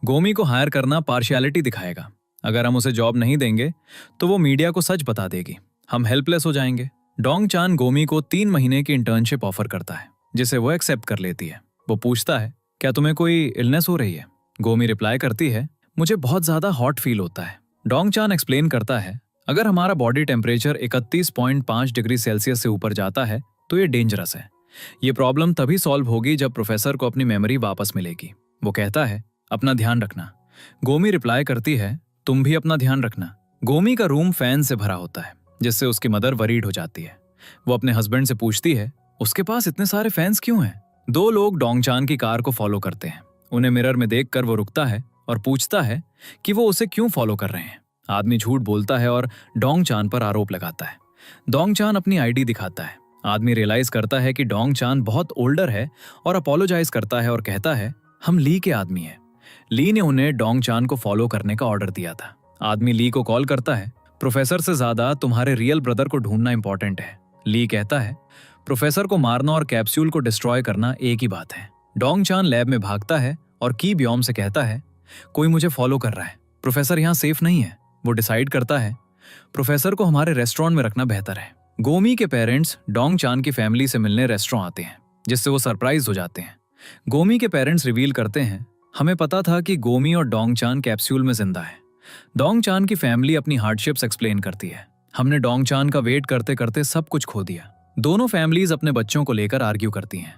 गोमी को हायर करना पार्शियलिटी दिखाएगा, अगर हम उसे जॉब नहीं देंगे तो वो मीडिया को सच बता देगी, हम हेल्पलेस हो जाएंगे। डोंग चान गोमी को 3 महीने की इंटर्नशिप ऑफर करता है, जिसे वो एक्सेप्ट कर लेती है। वो पूछता है, क्या तुम्हें कोई इलनेस हो रही है? गोमी रिप्लाई करती है, मुझे बहुत ज्यादा हॉट फील होता है। डोंग चान एक्सप्लेन करता है, अगर हमारा बॉडी टेम्परेचर 31.5 डिग्री सेल्सियस से ऊपर जाता है तो ये डेंजरस है। ये प्रॉब्लम तभी सॉल्व होगी जब प्रोफेसर को अपनी मेमोरी वापस मिलेगी। वो कहता है, अपना ध्यान रखना। गोमी रिप्लाई करती है, तुम भी अपना ध्यान रखना। गोमी का रूम फैन से भरा होता है, जिससे उसकी मदर वरीड हो जाती है। वो अपने हस्बैंड से पूछती है, उसके पास इतने सारे फैंस क्यों हैं? 2 लोग डोंग चान की कार को फॉलो करते हैं। उन्हें मिरर में देखकर वो रुकता है और पूछता है कि वो उसे क्यों फॉलो कर रहे हैं। आदमी झूठ बोलता है और डोंग चान पर आरोप लगाता है। डोंग चान अपनी आईडी दिखाता है। आदमी रियलाइज करता है कि डोंग चान बहुत ओल्डर है और अपोलोजाइज करता है और कहता है, हम ली के आदमी हैं। ली ने उन्हें डोंग चान को फॉलो करने का ऑर्डर दिया था। आदमी ली को कॉल करता है, प्रोफेसर से ज्यादा तुम्हारे रियल ब्रदर को ढूंढना इंपॉर्टेंट है। ली कहता है, प्रोफेसर को मारना और कैप्सूल को डिस्ट्रॉय करना एक ही बात है। डोंग चान लैब में भागता है और की ब्योम से कहता है, कोई मुझे फॉलो कर रहा है, प्रोफेसर यहाँ सेफ नहीं है। वो डिसाइड करता है, प्रोफेसर को हमारे रेस्टोरेंट में रखना बेहतर है। गोमी के पेरेंट्स डोंग चान की फैमिली से मिलने रेस्टोरेंट आते हैं, जिससे वो सरप्राइज हो जाते हैं। गोमी के पेरेंट्स रिवील करते हैं, हमें पता था कि गोमी और डोंग चान कैप्सूल में जिंदा है। डोंग चान की फैमिली अपनी हार्डशिप्स एक्सप्लेन करती है। हमने डोंग चान का वेट करते करते सब कुछ खो दिया। दोनों फैमिलीज अपने बच्चों को लेकर आर्ग्यू करती हैं।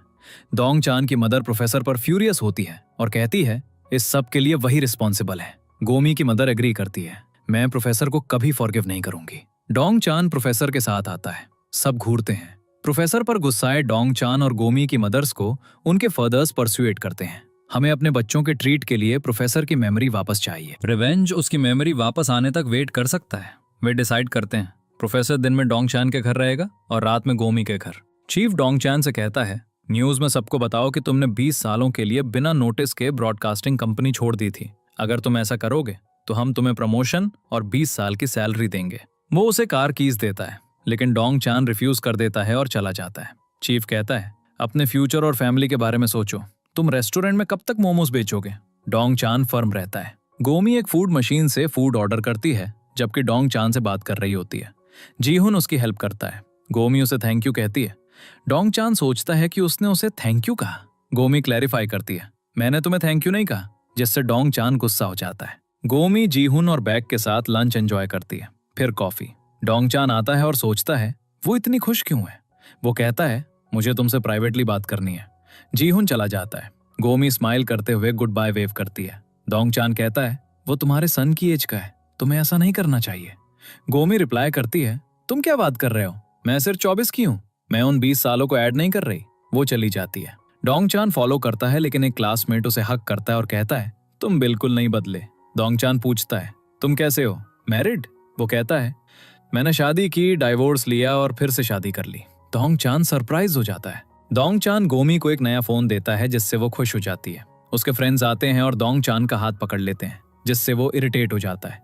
डोंग चान की मदर प्रोफेसर पर फ्यूरियस होती है और कहती है, इस सब के लिए वही रिस्पॉन्सिबल है। गोमी की मदर एग्री करती है, मैं प्रोफेसर को कभी फॉरगिव नहीं करूंगी। डोंग चान प्रोफेसर के साथ आता है। सब घूरते हैं। प्रोफेसर पर गुस्साए डोंग चान और गोमी की मदर्स को उनके फादर्स परसुएट करते हैं। हमें अपने बच्चों के ट्रीट के लिए प्रोफेसर की मेमोरी वापस चाहिए। रिवेंज उसकी मेमोरी वापस आने तक वेट कर सकता है। वे डिसाइड करते हैं, प्रोफेसर दिन में डोंग चान के घर रहेगा और रात में गोमी के घर। चीफ डोंग चान से कहता है, न्यूज में सबको बताओ कि तुमने 20 सालों के लिए बिना नोटिस के ब्रॉडकास्टिंग कंपनी छोड़ दी थी। अगर तुम ऐसा करोगे तो हम तुम्हें प्रमोशन और 20 साल की सैलरी देंगे। वो उसे कार कीज देता है, लेकिन डोंग चान रिफ्यूज कर देता है और चला जाता है। चीफ कहता है, अपने फ्यूचर और फैमिली के बारे में सोचो, तुम रेस्टोरेंट में कब तक मोमोज बेचोगे? डोंग चान फर्म रहता है। गोमी एक फूड मशीन से फूड ऑर्डर करती है, जबकि डोंग चान से बात कर रही होती है। जीहुन उसकी हेल्प करता है। गोमी उसे थैंक यू कहती है। डोंग चान सोचता है कि उसने उसे थैंक यू कहा। गोमी क्लैरिफाई करती है, मैंने तुम्हें थैंक यू नहीं कहा, जिससे डोंग चान गुस्सा हो जाता है। गोमी जीहुन और बैग के साथ लंच एंजॉय करती है, फिर कॉफी। डोंग चान आता है और सोचता है, वो इतनी खुश क्यों है? वो कहता है, मुझे तुमसे प्राइवेटली बात करनी है। जीहुन चला जाता है। गोमी स्माइल करते हुए गुड बाय वेव करती है। डोंग चान कहता है, वो तुम्हारे सन की एज का है, तुम्हें ऐसा नहीं करना चाहिए। गोमी रिप्लाई करती है, तुम क्या बात कर रहे हो, मैं सिर्फ 24 की हूँ, मैं उन 20 सालों को ऐड नहीं कर रही। वो चली जाती है। डोंग चान फॉलो करता है, लेकिन एक क्लासमेट उसे हक करता है और कहता है, तुम बिल्कुल नहीं बदले। डोंग चान पूछता है, तुम कैसे हो, मैरिड? वो कहता है, मैंने शादी की, डाइवोर्स लिया और फिर से शादी कर ली। डोंग चान सरप्राइज हो जाता है। डोंग चान गोमी को एक नया फोन देता है, जिससे वो खुश हो जाती है। उसके फ्रेंड्स आते हैं और डोंग चान का हाथ पकड़ लेते हैं, जिससे वो इरिटेट हो जाता है।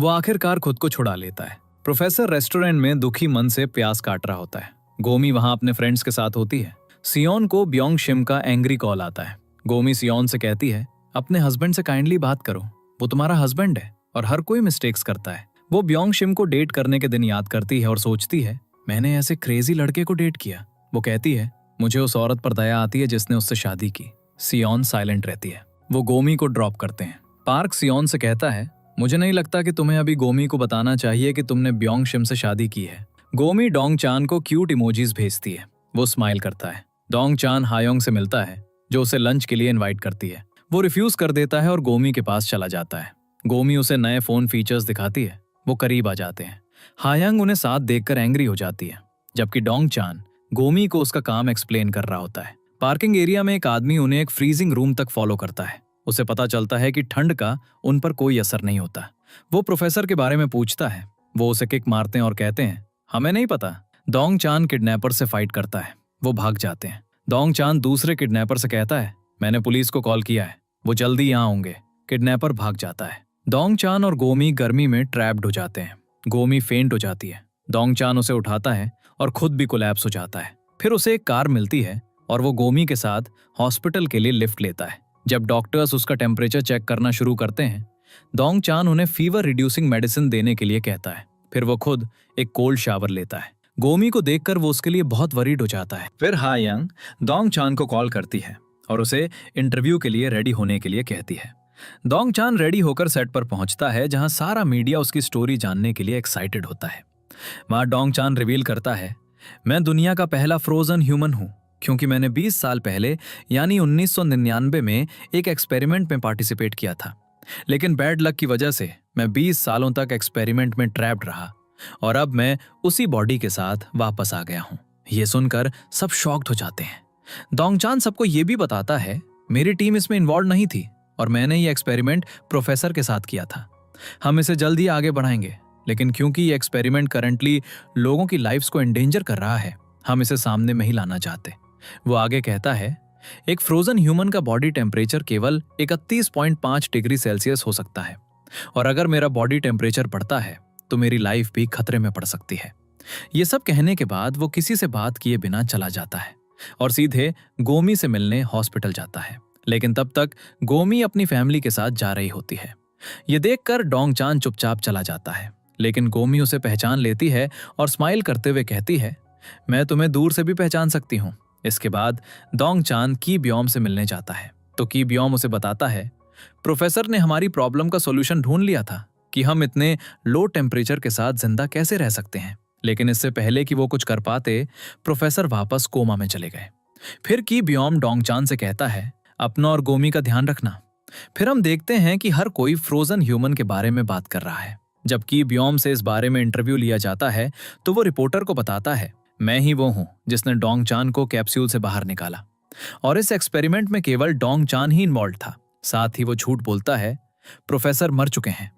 वो आखिरकार खुद को छुड़ा लेता है। प्रोफेसर रेस्टोरेंट में दुखी मन से प्याज काट रहा होता है। गोमी वहां अपने फ्रेंड्स के साथ होती है। सियोन को ब्योंग शिम का एंग्री कॉल आता है। गोमी सियोन से कहती है, अपने हस्बैंड से काइंडली बात करो, वो तुम्हारा हस्बैंड है और हर कोई मिस्टेक्स करता है। वो ब्योंग शिम को डेट करने के दिन याद करती है और सोचती है, मैंने ऐसे क्रेजी लड़के को डेट किया। वो कहती है, मुझे उस औरत पर दया आती है जिसने उससे शादी की। सियोन साइलेंट रहती है। वो गोमी को ड्रॉप करते हैं। पार्क सियोन से कहता है, मुझे नहीं लगता कि तुम्हें अभी गोमी को बताना चाहिए कि तुमने ब्योंग शिम से शादी की है। गोमी डोंग चान को क्यूट इमोजीज भेजती है। वो स्माइल करता है। डोंग चान हायोंग से मिलता है, जो उसे लंच के लिए इनवाइट करती है। वो रिफ्यूज कर देता है और गोमी के पास चला जाता है। गोमी उसे नए फोन फीचर्स दिखाती है। वो करीब आ जाते हैं। हायांग उन्हें साथ देखकर एंग्री हो जाती है, जबकि डोंग चान गोमी को उसका काम एक्सप्लेन कर रहा होता है। पार्किंग एरिया में एक आदमी उन्हें एक फ्रीजिंग रूम तक फॉलो करता है। उसे पता चलता है कि ठंड का उन पर कोई असर नहीं होता। वो प्रोफेसर के बारे में पूछता है। वो उसे किक मारते हैं और कहते हैं, हमें नहीं पता। डोंग चान किडनैपर से फाइट करता है। वो भाग जाते हैं। डोंग चान दूसरे किडनैपर से कहता है, मैंने पुलिस को कॉल किया है, वो जल्दी यहाँ होंगे। किडनैपर भाग जाता है। डोंग चान और गोमी गर्मी में ट्रैप्ड हो जाते हैं। गोमी फेंट हो जाती है। डोंग चान उसे उठाता है और खुद भी कोलैप्स हो जाता है। फिर उसे एक कार मिलती है और वो गोमी के साथ हॉस्पिटल के लिए लिफ्ट लेता है। जब डॉक्टर्स उसका टेम्परेचर चेक करना शुरू करते हैं, डोंग चान उन्हें फीवर रिड्यूसिंग मेडिसिन देने के लिए कहता है। फिर वो खुद एक कोल्ड शावर लेता है। गोमी को देखकर वो उसके लिए बहुत वरीड हो जाता है। फिर हायांग डोंग चान को कॉल करती है और उसे इंटरव्यू के लिए रेडी होने के लिए कहती है। डोंग चान रेडी होकर सेट पर पहुंचता है, जहां सारा मीडिया उसकी स्टोरी जानने के लिए एक्साइटेड होता है। वहां डोंग चान रिवील करता है, मैं दुनिया का पहला फ्रोजन ह्यूमन हूं, क्योंकि मैंने 20 साल पहले यानी 1999 में एक एक्सपेरिमेंट में पार्टिसिपेट किया था। लेकिन बैड लक की वजह से मैं 20 सालों तक एक्सपेरिमेंट में ट्रैप्ड रहा और अब मैं उसी बॉडी के साथ वापस आ गया हूं। ये सुनकर सब शॉक्ड हो जाते हैं। डोंग चान सबको ये भी बताता है, मेरी टीम इसमें इन्वॉल्व नहीं थी और मैंने ये एक्सपेरिमेंट प्रोफेसर के साथ किया था। हम इसे जल्द ही आगे बढ़ाएंगे, लेकिन क्योंकि ये एक्सपेरिमेंट करंटली लोगों की लाइफ्स को एंडेंजर कर रहा है, हम इसे सामने में ही लाना चाहते। वो आगे कहता है, एक फ्रोजन ह्यूमन का बॉडी टेम्परेचर केवल 31.5 डिग्री सेल्सियस हो सकता है और अगर मेरा बॉडी टेम्परेचर बढ़ता है तो मेरी लाइफ भी खतरे में पड़ सकती है। ये सब कहने के बाद वो किसी से बात किए बिना चला जाता है और सीधे गोमी से मिलने हॉस्पिटल जाता है। लेकिन तब तक गोमी अपनी फैमिली के साथ जा रही होती है। ये देखकर डोंग चान चुपचाप चला जाता है, लेकिन गोमी उसे पहचान लेती है और स्माइल करते हुए कहती है, मैं तुम्हें दूर से भी पहचान सकती हूँ। इसके बाद डोंग चान की ब्योम से मिलने जाता है तो की ब्योम उसे बताता है, प्रोफेसर ने हमारी प्रॉब्लम का सॉल्यूशन ढूंढ लिया था कि हम इतने लो टेम्परेचर के साथ जिंदा कैसे रह सकते हैं। लेकिन इससे पहले कि वो कुछ कर पाते, प्रोफेसर वापस कोमा में चले गए। फिर की ब्योम डोंग चान से कहता है, अपना और गोमी का ध्यान रखना। फिर हम देखते हैं कि हर कोई फ्रोजन ह्यूमन के बारे में बात कर रहा है। जब की ब्योम से इस बारे में इंटरव्यू लिया जाता है तो वो रिपोर्टर को बताता है, मैं ही वो हूं जिसने डोंग चान को कैप्सूल से बाहर निकाला और इस एक्सपेरिमेंट में केवल डोंग चान ही इन्वॉल्व था। साथ ही वो झूठ बोलता है, प्रोफेसर मर चुके हैं।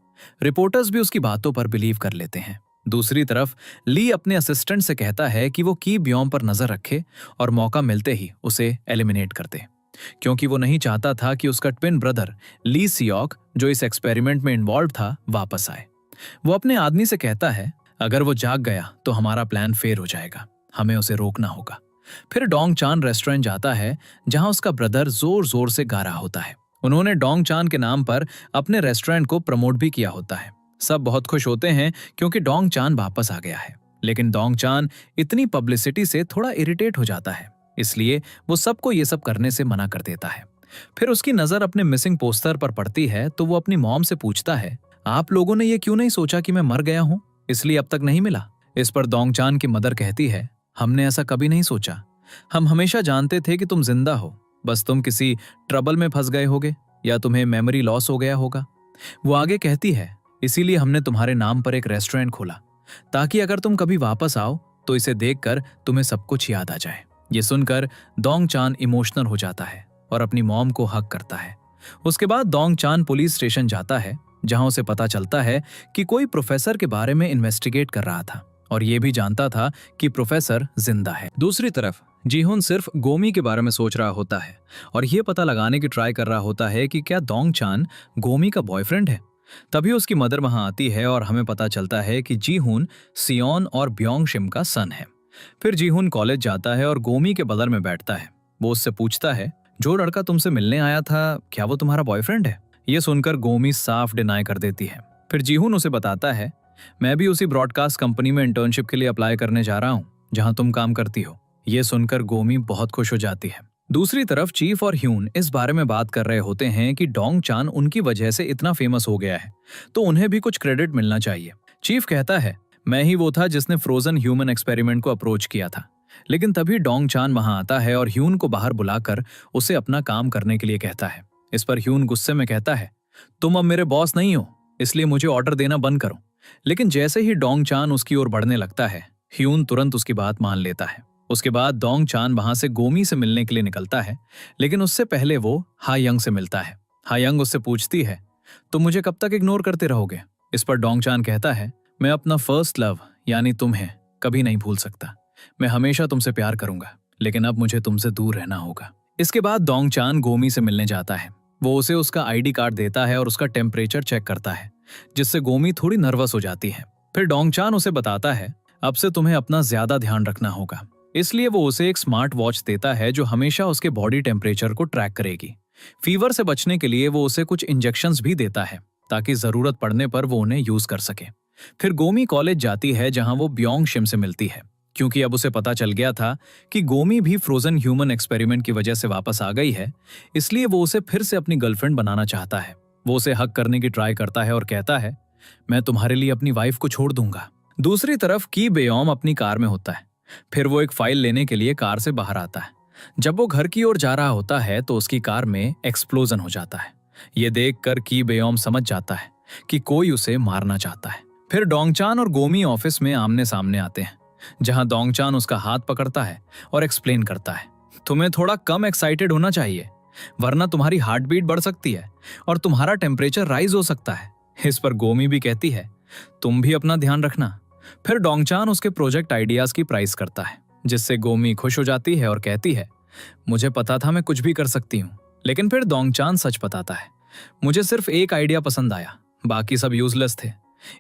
रिपोर्टर्स भी उसकी बातों पर बिलीव कर लेते हैं। दूसरी तरफ ली अपने असिस्टेंट से कहता है कि वो की ब्योम पर नजर रखे और मौका मिलते ही उसे एलिमिनेट कर दे, क्योंकि वो नहीं चाहता था कि उसका ट्विन ब्रदर ली सियोक, जो इस एक्सपेरिमेंट में इन्वॉल्व था, वापस आए। वो अपने आदमी से कहता है, अगर वो जाग गया तो हमारा प्लान फेल हो जाएगा, हमें उसे रोकना होगा। फिर डोंग चान रेस्टोरेंट जाता है जहां उसका ब्रदर जोर जोर से गा रहा होता है। उन्होंने डोंग चान के नाम पर अपने रेस्टोरेंट को प्रमोट भी किया होता है। सब बहुत खुश होते हैं क्योंकि डोंग चान वापस आ गया है। लेकिन डोंग चान इतनी पब्लिसिटी से थोड़ा इरिटेट हो जाता है, इसलिए वो सबको ये सब करने से मना कर देता है। फिर उसकी नजर अपने मिसिंग पोस्टर पर पड़ती है तो वो अपनी मॉम से पूछता है, आप लोगों ने ये क्यों नहीं सोचा कि मैं मर गया हूं, इसलिए अब तक नहीं मिला। इस पर डोंग चान की मदर कहती है, हमने ऐसा कभी नहीं सोचा। हम हमेशा जानते थे कि तुम जिंदा हो, बस तुम किसी ट्रबल में फंस गए होगे या तुम्हें मेमोरी लॉस हो गया होगा। वो आगे कहती है, इसीलिए हमने तुम्हारे नाम पर एक रेस्टोरेंट खोला ताकि अगर तुम कभी वापस आओ तो इसे देखकर तुम्हें सब कुछ याद आ जाए। ये सुनकर डोंग चान इमोशनल हो जाता है और अपनी मॉम को हक करता है। उसके बाद डोंग चान पुलिस स्टेशन जाता है जहां उसे पता चलता है कि कोई प्रोफेसर के बारे में इन्वेस्टिगेट कर रहा था और ये भी जानता था कि प्रोफेसर जिंदा है। दूसरी तरफ जीहुन सिर्फ गोमी के बारे में सोच रहा होता है और ये पता लगाने की ट्राई कर रहा होता है कि क्या डोंग चान गोमी का बॉयफ्रेंड है। तभी उसकी मदर वहां आती है और हमें पता चलता है कि जीहुन सियोन और ब्योंग शिम का सन है। फिर जीहुन कॉलेज जाता है और गोमी के बगल में बैठता है। वो उससे पूछता है, जो लड़का तुमसे मिलने आया था क्या वो तुम्हारा बॉयफ्रेंड है? ये सुनकर गोमी साफ डिनाई कर देती है। फिर जीहुन उसे बताता है, मैं भी उसी ब्रॉडकास्ट कंपनी में इंटर्नशिप के लिए अप्लाई करने जा रहा हूँ जहां तुम काम करती हो, ये सुनकर गोमी बहुत खुश हो जाती है। दूसरी तरफ चीफ और ह्यून इस बारे में बात कर रहे होते हैं कि डोंग चान उनकी वजह से इतना फेमस हो गया है, तो उन्हें भी कुछ क्रेडिट मिलना चाहिए। चीफ कहता है, मैं ही वो था जिसने फ्रोजन ह्यूमन एक्सपेरिमेंट को अप्रोच किया था। लेकिन तभी डोंग चान वहां आता है और ह्यून को बाहर बुलाकर उसे अपना काम करने के लिए कहता है। इस पर ह्यून गुस्से में कहता है, तुम अब मेरे बॉस नहीं हो, इसलिए मुझे ऑर्डर देना बंद करो। लेकिन जैसे ही डोंग चान उसकी ओर बढ़ने लगता है, ह्यून तुरंत उसकी बात मान लेता है। उसके बाद डोंग चान वहां से गोमी से मिलने के लिए निकलता है, लेकिन उससे पहले वो हा यंग से मिलता है। हा यंग उससे पूछती है, तुम मुझे कब तक इग्नोर करते रहोगे? इस पर डोंग चान कहता है, मैं अपना फर्स्ट लव यानी तुम्हें कभी नहीं भूल सकता। मैं हमेशा तुमसे प्यार करूंगा, लेकिन अब मुझे तुमसे दूर रहना होगा। इसके बाद डोंग चान गोमी से मिलने जाता है। वो उसे उसका आईडी कार्ड देता है और उसका टेम्परेचर चेक करता है, जिससे गोमी थोड़ी नर्वस हो जाती है। फिर डोंग चान उसे बताता है, अब से तुम्हें अपना ज्यादा ध्यान रखना होगा। इसलिए वो उसे एक स्मार्ट वॉच देता है जो हमेशा उसके बॉडी टेम्परेचर को ट्रैक करेगी। फीवर से बचने के लिए वो उसे कुछ इंजेक्शंस भी देता है, ताकि जरूरत पड़ने पर वो उन्हें यूज कर सके। फिर गोमी कॉलेज जाती है, जहां वो ब्योंग शिम से मिलती है। क्योंकि अब उसे पता चल गया था कि गोमी भी फ्रोजन ह्यूमन एक्सपेरिमेंट की वजह से वापस आ गई है, इसलिए वो उसे फिर से अपनी गर्लफ्रेंड बनाना चाहता है। वो उसे हक करने की ट्राई करता है और कहता है, मैं तुम्हारे लिए अपनी वाइफ को छोड़ दूंगा। दूसरी तरफ की बेयोम अपनी कार में होता है। फिर वो एक फाइल लेने के लिए कार से बाहर आता है। जब वो घर की ओर जा रहा होता है तो उसकी कार में एक्सप्लोजन हो जाता है। ये देखकर की बेयोम समझ जाता है कि कोई उसे मारना चाहता है। फिर डोंगचान और गोमी ऑफिस में आमने सामने आते हैं, जहां डोंगचान उसका हाथ पकड़ता है और एक्सप्लेन करता है, तुम्हें थोड़ा कम एक्साइटेड होना चाहिए, वरना तुम्हारी हार्ट बीट बढ़ सकती है और तुम्हारा टेम्परेचर राइज हो सकता है। इस पर गोमी भी कहती है, तुम भी अपना ध्यान रखना। फिर डोंगचान उसके प्रोजेक्ट आइडियाज की प्राइस करता है, जिससे गोमी खुश हो जाती है और कहती है, मुझे पता था मैं कुछ भी कर सकती हूँ। लेकिन फिर डोंगचान सच बताता है, मुझे सिर्फ एक आइडिया पसंद आया, बाकी सब यूजलेस थे,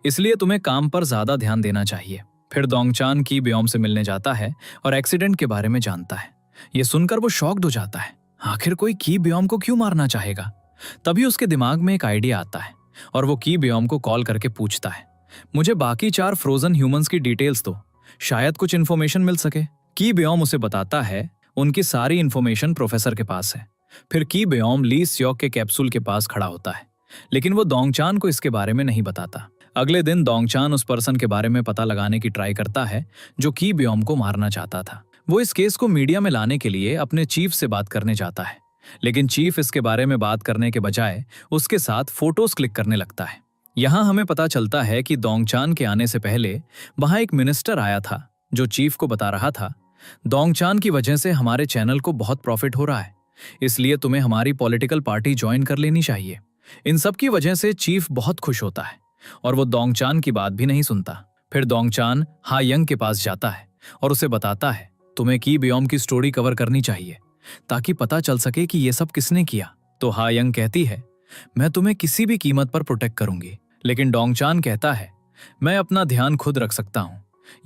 इसलिए तुम्हें काम पर ज्यादा ध्यान देना चाहिए। फिर डोंगचान की बेयोम से मिलने जाता है और एक्सीडेंट के बारे में जानता है। ये सुनकर वो शॉक्ड हो जाता है, आखिर कोई की बेयोम को क्यों मारना चाहेगा। तभी उसके दिमाग में एक आइडिया आता है और वो की बेयोम को कॉल करके पूछता है, मुझे बाकी 4 फ्रोजन ह्यूमंस की डिटेल्स दो, शायद कुछ इन्फॉर्मेशन मिल सके। की बेयोम उसे बताता है उनकी सारी इन्फॉर्मेशन प्रोफेसर के पास है। फिर की बेयोम ली स्योक के कैप्सूल के पास खड़ा होता है, लेकिन वो डोंगचान को इसके बारे में नहीं बताता। अगले दिन डोंगचान उस पर्सन के बारे में पता लगाने की ट्राई करता है जो की बेयोम को मारना चाहता था। वो इस केस को मीडिया में लाने के लिए अपने चीफ से बात करने जाता है, लेकिन चीफ इसके बारे में बात करने के बजाय उसके साथ फोटोज क्लिक करने लगता है। यहाँ हमें पता चलता है कि डोंगचान के आने से पहले वहां एक मिनिस्टर आया था जो चीफ को बता रहा था, डोंगचान की वजह से हमारे चैनल को बहुत प्रॉफिट हो रहा है, इसलिए तुम्हें हमारी पॉलिटिकल पार्टी ज्वाइन कर लेनी चाहिए। इन सब की वजह से चीफ बहुत खुश होता है और वो डोंगचान की बात भी नहीं सुनता। फिर डोंगचान हा यंग के पास जाता है और उसे बताता है, तुम्हें की बेयोम की स्टोरी कवर करनी चाहिए ताकि पता चल सके कि ये सब किसने किया। तो हा यंग कहती है, मैं तुम्हें किसी भी कीमत पर प्रोटेक्ट करूंगी। लेकिन डोंगचान कहता है, मैं अपना ध्यान खुद रख सकता हूं।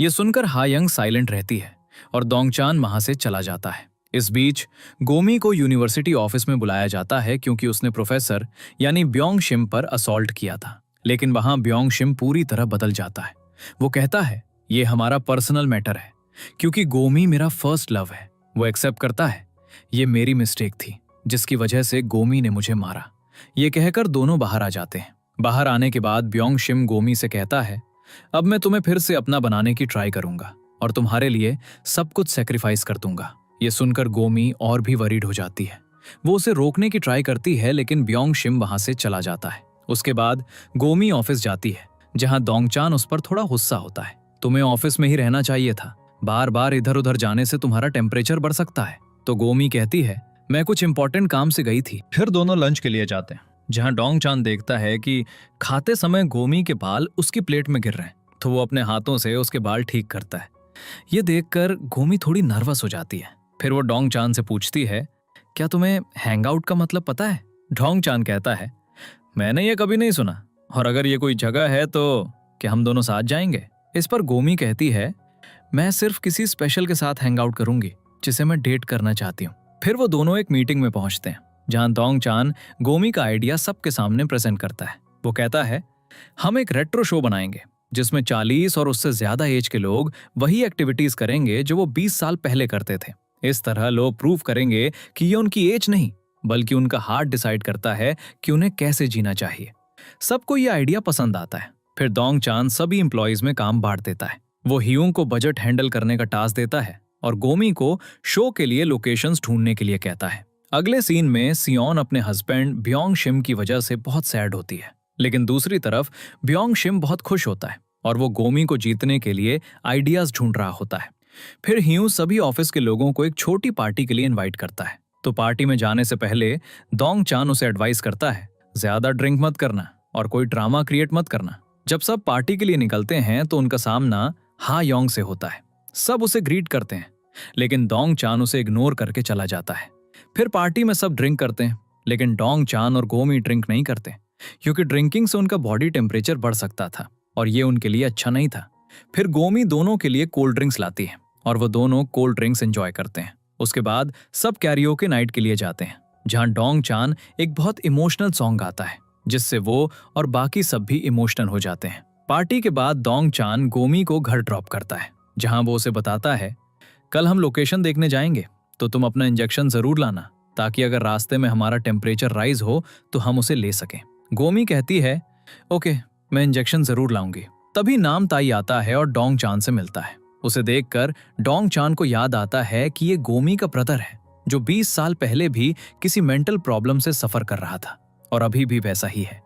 ये सुनकर हा यंग साइलेंट रहती है और डोंगचान वहां से चला जाता है। इस बीच गोमी को यूनिवर्सिटी ऑफिस में बुलाया जाता है क्योंकि उसने प्रोफेसर यानी ब्योंग शिम पर असॉल्ट किया था। लेकिन वहां ब्योंग शिम पूरी तरह बदल जाता है। वो कहता है, ये हमारा पर्सनल मैटर है, क्योंकि गोमी मेरा फर्स्ट लव है। वो एक्सेप्ट करता है, ये मेरी मिस्टेक थी जिसकी वजह से गोमी ने मुझे मारा। ये कहकर दोनों बाहर आ जाते हैं। बाहर आने के बाद ब्योंग शिम गोमी से कहता है, अब मैं तुम्हें फिर से अपना बनाने की ट्राई करूंगा और तुम्हारे लिए सब कुछ सेक्रीफाइस कर दूंगा। ये सुनकर गोमी और भी वरीड हो जाती है। वो उसे रोकने की ट्राई करती है, लेकिन ब्योंग शिम वहां से चला जाता है। उसके बाद गोमी ऑफिस जाती है, जहां डोंगचान उस पर थोड़ा गुस्सा होता है। तुम्हें ऑफिस में ही रहना चाहिए था, बार बार इधर उधर जाने से तुम्हारा टेम्परेचर बढ़ सकता है। तो गोमी कहती है, मैं कुछ इंपॉर्टेंट काम से गई थी। फिर दोनों लंच के लिए जाते हैं, जहां डोंगचान देखता है कि खाते समय गोमी के बाल उसकी प्लेट में गिर रहे हैं, तो वो अपने हाथों से उसके बाल ठीक करता है। ये देखकर गोमी थोड़ी नर्वस हो जाती है। फिर वो डोंगचान से पूछती है, क्या तुम्हें हैंगआउट का मतलब पता है? डोंगचान कहता है, मैंने ये कभी नहीं सुना, और अगर ये कोई जगह है तो क्या हम दोनों साथ जाएंगे? इस पर गोमी कहती है, मैं सिर्फ किसी स्पेशल के साथ हैंगआउट करूंगी जिसे मैं डेट करना चाहती हूँ। फिर वो दोनों एक मीटिंग में पहुंचते हैं, जहां डोंगचान गोमी का आइडिया सबके सामने प्रेजेंट करता है। वो कहता है, हम एक रेट्रो शो बनाएंगे जिसमें 40 और उससे ज्यादा एज के लोग वही एक्टिविटीज करेंगे जो वो 20 साल पहले करते थे। इस तरह लोग प्रूव करेंगे कि ये उनकी एज नहीं, बल्कि उनका हार्ट डिसाइड करता है कि उन्हें कैसे जीना चाहिए। सबको ये आइडिया पसंद आता है। फिर डोंग चान सभी इंप्लॉयज में काम बांट देता है। वो हियूंग को बजट हैंडल करने का टास्क देता है और गोमी को शो के लिए लोकेशंस ढूंढने के लिए कहता है। अगले सीन में सियोन अपने हस्बैंड ब्योंग शिम की वजह से बहुत सैड होती है, लेकिन दूसरी तरफ ब्योंग शिम बहुत खुश होता है और वो गोमी को जीतने के लिए आइडियाज ढूंढ रहा होता है। फिर हियू सभी ऑफिस के लोगों को एक छोटी पार्टी के लिए इनवाइट करता है। तो पार्टी में जाने से पहले डोंग चान उसे एडवाइस करता है, ज्यादा ड्रिंक मत करना और कोई ड्रामा क्रिएट मत करना। जब सब पार्टी के लिए निकलते हैं तो उनका सामना हा योंग से होता है। सब उसे ग्रीट करते हैं, लेकिन डोंग चान उसे इग्नोर करके चला जाता है। फिर पार्टी में सब ड्रिंक करते हैं, लेकिन डोंग चान और गोमी ड्रिंक नहीं करते, क्योंकि ड्रिंकिंग से उनका बॉडी टेम्परेचर बढ़ सकता था और ये उनके लिए अच्छा नहीं था। फिर गोमी दोनों के लिए कोल्ड ड्रिंक्स लाती है और वो दोनों कोल्ड ड्रिंक्स एंजॉय करते हैं। उसके बाद सब कैरियोके नाइट के लिए जाते हैं, जहां डोंग चान एक बहुत इमोशनल सॉन्ग गाता है, जिससे वो और बाकी सब भी इमोशनल हो जाते हैं। पार्टी के बाद डोंग चान गोमी को घर ड्रॉप करता है, जहां वो उसे बताता है, कल हम लोकेशन देखने जाएंगे तो तुम अपना इंजेक्शन जरूर लाना, ताकि अगर रास्ते में हमारा टेम्परेचर राइज हो तो हम उसे ले सकें। गोमी कहती है, ओके, मैं इंजेक्शन जरूर लाऊंगी। तभी नाम ताई आता है और डोंग चान से मिलता है। उसे देखकर डोंग चान को याद आता है कि ये गोमी का ब्रदर है, जो 20 साल पहले भी किसी मेंटल प्रॉब्लम से सफर कर रहा था और अभी भी वैसा ही है।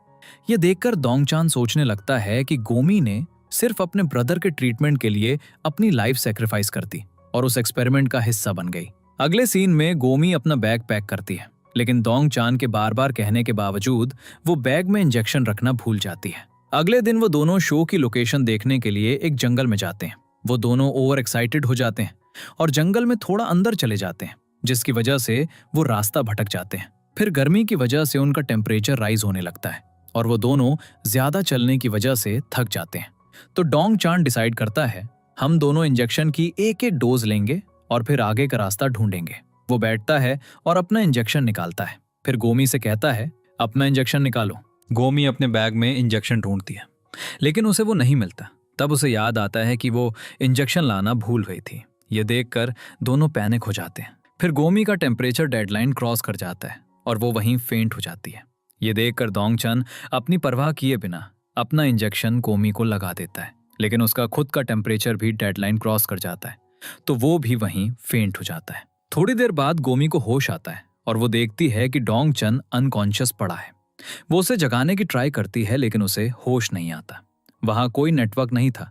ये देखकर डोंग चान सोचने लगता है कि गोमी ने सिर्फ अपने ब्रदर के ट्रीटमेंट के लिए अपनी लाइफ सेक्रीफाइस कर दी और उस एक्सपेरिमेंट का हिस्सा बन गई। अगले सीन में गोमी अपना बैग पैक करती है, लेकिन डोंग चान के बार बार कहने के बावजूद वो बैग में इंजेक्शन रखना भूल जाती है। अगले दिन वो दोनों शो की लोकेशन देखने के लिए एक जंगल में जाते हैं। वो दोनों ओवर एक्साइटेड हो जाते हैं और जंगल में थोड़ा अंदर चले जाते हैं, जिसकी वजह से वो रास्ता भटक जाते हैं। फिर गर्मी की वजह से उनका टेम्परेचर राइज होने लगता है और वो दोनों ज्यादा चलने की वजह से थक जाते हैं। तो डोंग चान डिसाइड करता है, हम दोनों इंजेक्शन की एक एक डोज लेंगे और फिर आगे का रास्ता ढूंढेंगे। वो बैठता है और अपना इंजेक्शन निकालता है। फिर गोमी से कहता है, अपना इंजेक्शन निकालो। गोमी अपने बैग में इंजेक्शन ढूंढती है, लेकिन उसे वो नहीं मिलता। तब उसे याद आता है कि वो इंजेक्शन लाना भूल गई थी। ये देखकर दोनों पैनिक हो जाते हैं। फिर गोमी का टेम्परेचर डेडलाइन क्रॉस कर जाता है और वो वहीं फेंट हो जाती है। ये देखकर डोंग चान अपनी परवाह किए बिना अपना इंजेक्शन गोमी को लगा देता है, लेकिन उसका खुद का टेम्परेचर भी डेडलाइन क्रॉस कर जाता है, तो वो भी वहीं फेंट हो जाता है। थोड़ी देर बाद गोमी को होश आता है और वो देखती है कि डोंग चान अनकॉन्शियस पड़ा है। वो उसे जगाने की ट्राई करती है, लेकिन उसे होश नहीं आता। वहां कोई नेटवर्क नहीं था,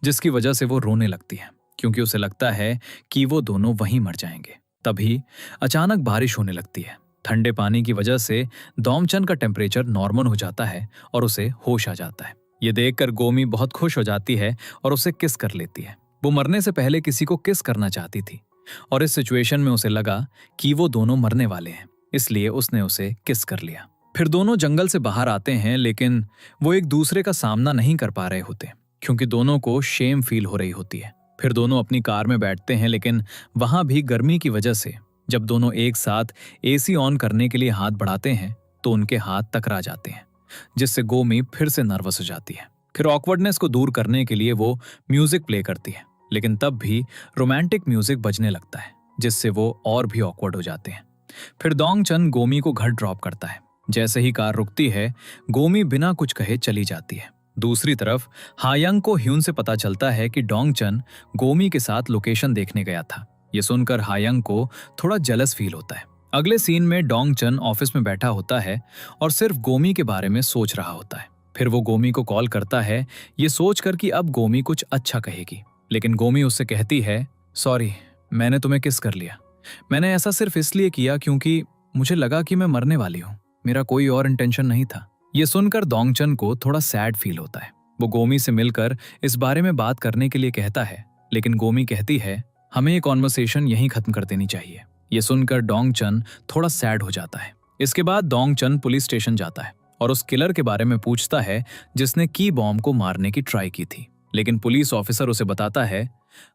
जिसकी वजह से वो रोने लगती है, क्योंकि उसे लगता है कि वो दोनों वहीं मर जाएंगे। तभी अचानक बारिश होने लगती है। ठंडे पानी की वजह से डोंग चान का टेम्परेचर नॉर्मल हो जाता है और उसे होश आ जाता है। ये देखकर गोमी बहुत खुश हो जाती है और उसे किस कर लेती है। वो मरने से पहले किसी को किस करना चाहती थी और इस सिचुएशन में उसे लगा कि वो दोनों मरने वाले हैं, इसलिए उसने उसे किस कर लिया। फिर दोनों जंगल से बाहर आते हैं, लेकिन वो एक दूसरे का सामना नहीं कर पा रहे होते, क्योंकि दोनों को शेम फील हो रही होती है। फिर दोनों अपनी कार में बैठते हैं, लेकिन वहां भी गर्मी की वजह से जब दोनों एक साथ एसी ऑन करने के लिए हाथ बढ़ाते हैं तो उनके हाथ टकरा जाते हैं, जिससे गोमी फिर से नर्वस हो जाती है। फिर ऑकवर्डनेस को दूर करने के लिए वो म्यूजिक प्ले करती है, लेकिन तब भी रोमांटिक म्यूजिक बजने लगता है, जिससे वो और भी ऑकवर्ड हो जाते हैं। फिर डोंग चान गोमी को घर ड्रॉप करता है। जैसे ही कार रुकती है, गोमी बिना कुछ कहे चली जाती है। दूसरी तरफ हायंग को ह्यून से पता चलता है कि डोंग चान गोमी के साथ लोकेशन देखने गया था। ये सुनकर हायंग को थोड़ा जेलस फील होता है। अगले सीन में डोंग चान ऑफिस में बैठा होता है और सिर्फ गोमी के बारे में सोच रहा होता है। फिर वो गोमी को कॉल करता है, ये सोचकर कि अब गोमी कुछ अच्छा कहेगी, लेकिन गोमी उससे कहती है, सॉरी, मैंने तुम्हें किस कर लिया। मैंने ऐसा सिर्फ इसलिए किया क्योंकि मुझे लगा कि मैं मरने वाली हूँ, मेरा कोई और इंटेंशन नहीं था। ये सुनकर डोंग चान को थोड़ा सैड फील होता है। वो गोमी से मिलकर इस बारे में बात करने के लिए कहता है, लेकिन गोमी कहती है, हमें ये कॉन्वर्सेशन यहीं खत्म कर देनी चाहिए। ये सुनकर डोंग चान थोड़ा सैड हो जाता है। इसके बाद डोंग चान पुलिस स्टेशन जाता है और उस किलर के बारे में पूछता है जिसने की बॉम्ब को मारने की ट्राई की थी, लेकिन पुलिस ऑफिसर उसे बताता है,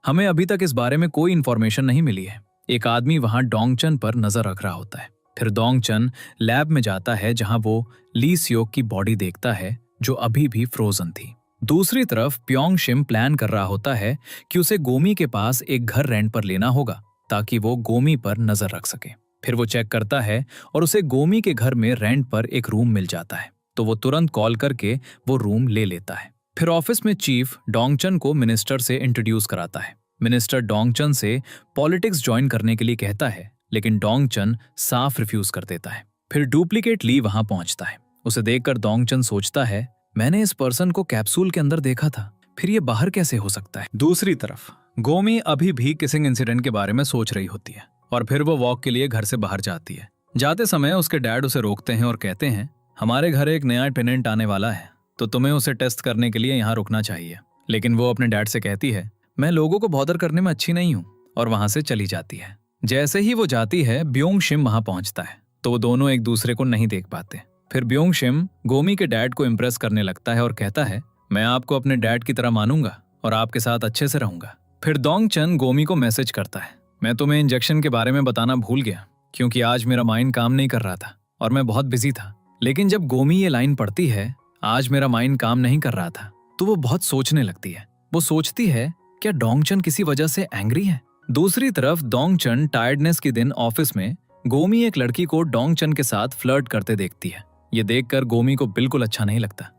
हमें अभी तक इस बारे में कोई इन्फॉर्मेशन नहीं मिली है। एक आदमी वहां डोंग चान पर नजर रख रहा होता है। फिर डोंग चान लैब में जाता है, जहां वो ली सियोक की बॉडी देखता है, जो अभी भी फ्रोजन थी। दूसरी तरफ प्योंग शिम प्लान कर रहा होता है कि उसे गोमी के पास एक घर रेंट पर लेना होगा ताकि वो गोमी पर नजर रख सके। फिर वो चेक करता है और उसे गोमी के घर में रेंट पर एक रूम मिल जाता है, तो वो तुरंत कॉल करके वो रूम ले लेता है। फिर ऑफिस में चीफ डोंगचन को मिनिस्टर से इंट्रोड्यूस कराता है। मिनिस्टर डोंगचन से पॉलिटिक्स ज्वाइन करने के लिए कहता है, लेकिन डोंगचन साफ रिफ्यूज कर देता है। फिर डुप्लीकेट ली वहां पहुंचता है। उसे देखकर डोंगचन सोचता है, मैंने इस पर्सन को कैप्सूल के अंदर देखा था, फिर ये बाहर कैसे हो सकता है। दूसरी तरफ गोमी अभी भी किसिंग इंसिडेंट के बारे में सोच रही होती है और फिर वो वॉक के लिए घर से बाहर जाती है। जाते समय उसके डैड उसे रोकते हैं और कहते हैं, हमारे घर एक नया टेनेंट आने वाला है, तो तुम्हें उसे टेस्ट करने के लिए यहाँ रुकना चाहिए। लेकिन वो अपने डैड से कहती है, मैं लोगों को बॉदर करने में अच्छी नहीं हूँ, और वहां से चली जाती है। जैसे ही वो जाती है, ब्योंग शिम वहां पहुंचता है, तो वो दोनों एक दूसरे को नहीं देख पाते। फिर ब्योंग शिम गोमी के डैड को इम्प्रेस करने लगता है और कहता है, मैं आपको अपने डैड की तरह मानूंगा और आपके साथ अच्छे से रहूंगा। फिर डोंगचन गोमी को मैसेज करता है, मैं तुम्हें इंजेक्शन के बारे में बताना भूल गया क्योंकि आज मेरा माइंड काम नहीं कर रहा था और मैं बहुत बिजी था। लेकिन जब गोमी ये लाइन पढ़ती है, आज मेरा माइंड काम नहीं कर रहा था, तो वो बहुत सोचने लगती है। वो सोचती है, क्या डोंगचन किसी वजह से एंग्री है। दूसरी तरफ डोंगचन टायर्डनेस के दिन ऑफिस में गोमी एक लड़की को डोंगचन के साथ फ्लर्ट करते देखती है। ये देखकर गोमी को बिल्कुल अच्छा नहीं लगता।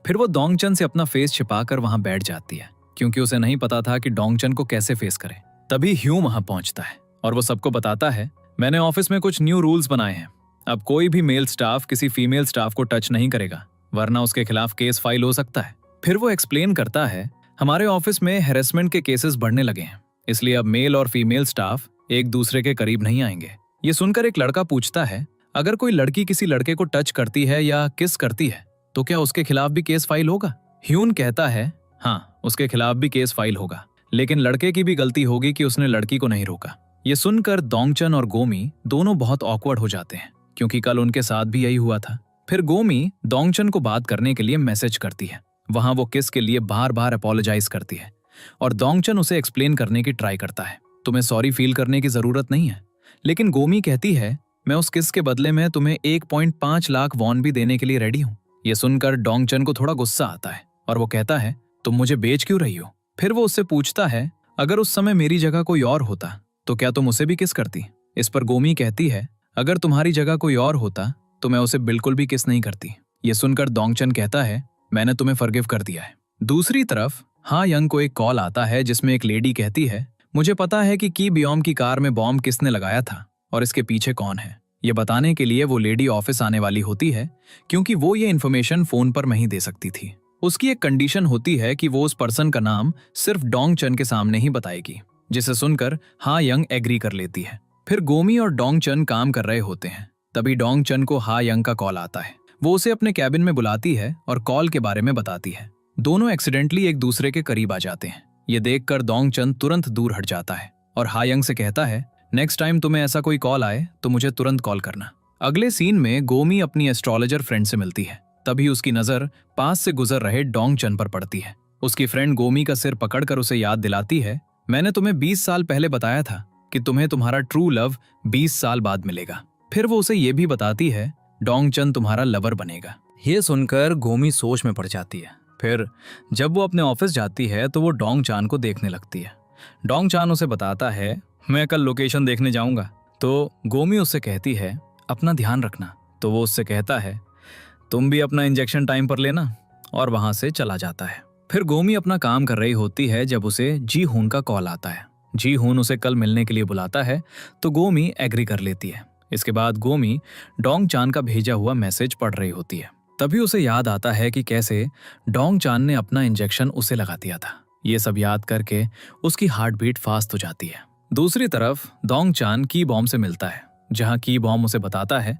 फिर वो डोंगचन से अपना फेस छिपाकर वहां बैठ जाती है क्योंकि उसे नहीं पता था कि डोंगचन को कैसे फेस करे। तभी ह्यू वहां पहुंचता है और वो सबको बताता है, मैंने ऑफिस में कुछ न्यू रूल्स बनाए हैं। अब कोई भी मेल स्टाफ किसी फीमेल स्टाफ को टच नहीं करेगा, वरना उसके खिलाफ केस फाइल हो सकता है। फिर वो एक्सप्लेन करता है, हमारे ऑफिस में हैरेसमेंट के केसेस बढ़ने लगे हैं, इसलिए अब मेल और फीमेल स्टाफ एक दूसरे के करीब नहीं आएंगे। ये सुनकर एक लड़का पूछता है, अगर कोई लड़की किसी लड़के को टच करती है या किस करती है तो क्या उसके खिलाफ भी केस फाइल होगा। ह्यून कहता है, हाँ, उसके खिलाफ भी केस फाइल होगा, लेकिन लड़के की भी गलती होगी कि उसने लड़की को नहीं रोका। ये सुनकर डोंगचन और गोमी दोनों बहुत ऑकवर्ड हो जाते हैं क्योंकि कल उनके साथ भी यही हुआ था। फिर गोमी डोंगचन को बात करने के लिए मैसेज करती है। वहां वो किस के लिए बार बार अपोलोजाइज करती है और डोंगचन उसे एक्सप्लेन करने की ट्राई करता है, तुम्हें सॉरी फील करने की जरूरत नहीं है। लेकिन गोमी कहती है, मैं उस किस के बदले में तुम्हें 1.5 लाख वॉन भी देने के लिए रेडी हूँ। ये सुनकर डोंगचन को थोड़ा गुस्सा आता है और वो कहता है, तुम मुझे बेच क्यों रही हो। फिर वो उससे पूछता है, अगर उस समय मेरी जगह कोई और होता तो क्या तुम उसे भी किस करती। इस पर गोमी कहती है, अगर तुम्हारी जगह कोई और होता तो मैं उसे बिल्कुल भी किस नहीं करती। ये सुनकर डोंगचन कहता है, मैंने तुम्हें फॉरगिव कर दिया है। दूसरी तरफ हा यंग को एक कॉल आता है जिसमें एक लेडी कहती है, मुझे पता है कि की बियोम की कार में बॉम्ब किसने लगाया था और इसके पीछे कौन है। ये बताने के लिए वो लेडी ऑफिस आने वाली होती है क्योंकि वो ये इन्फॉर्मेशन फोन पर नहीं दे सकती थी। उसकी एक कंडीशन होती है कि वो उस पर्सन का नाम सिर्फ डोंगचन के सामने ही बताएगी, जिसे सुनकर हा यंग एग्री कर लेती है। फिर गोमी और डोंगचन काम कर रहे होते हैं, तभी डोंगचन को हा यंग का कॉल आता है। वो उसे अपने कैबिन में बुलाती है और कॉल के बारे में बताती है। दोनों एक्सीडेंटली एक दूसरे के करीब आ जाते हैं। ये देखकर डोंगचन तुरंत दूर हट जाता है और हा यंग से कहता है, नेक्स्ट टाइम तुम्हें ऐसा कोई कॉल आए तो मुझे तुरंत कॉल करना। अगले सीन में गोमी अपनी एस्ट्रोलॉजर फ्रेंड से मिलती है। तभी उसकी नजर पास से गुजर रहे डोंगचन पर पड़ती है। उसकी फ्रेंड गोमी का सिर पकड़कर उसे याद दिलाती है, मैंने तुम्हें 20 साल पहले बताया था कि तुम्हें तुम्हारा ट्रू लव 20 साल बाद मिलेगा। फिर वो उसे ये भी बताती है, डोंगचन तुम्हारा लवर बनेगा। ये सुनकर गोमी सोच में पड़ जाती है। फिर जब वो अपने ऑफिस जाती है तो वो डोंगचन को देखने लगती है। डोंगचन उसे बताता है, मैं कल लोकेशन देखने जाऊंगा। तो गोमी उससे कहती है, अपना ध्यान रखना। तो वो उससे कहता है, तुम भी अपना इंजेक्शन टाइम पर लेना, और वहां से चला जाता है। फिर गोमी अपना काम कर रही होती है जब उसे जी हुन का कॉल आता है। जी हुन उसे कल मिलने के लिए बुलाता है तो गोमी एग्री कर लेती है। इसके बाद गोमी डोंगचन का भेजा हुआ मैसेज पढ़ रही होती है। तभी उसे याद आता है कि कैसे डोंगचन ने अपना इंजेक्शन उसे लगा दिया था। ये सब याद करके उसकी हार्ट बीट फास्ट हो जाती है। दूसरी तरफ डोंगचन की बॉम्ब से मिलता है, जहां की बॉम्ब उसे बताता है,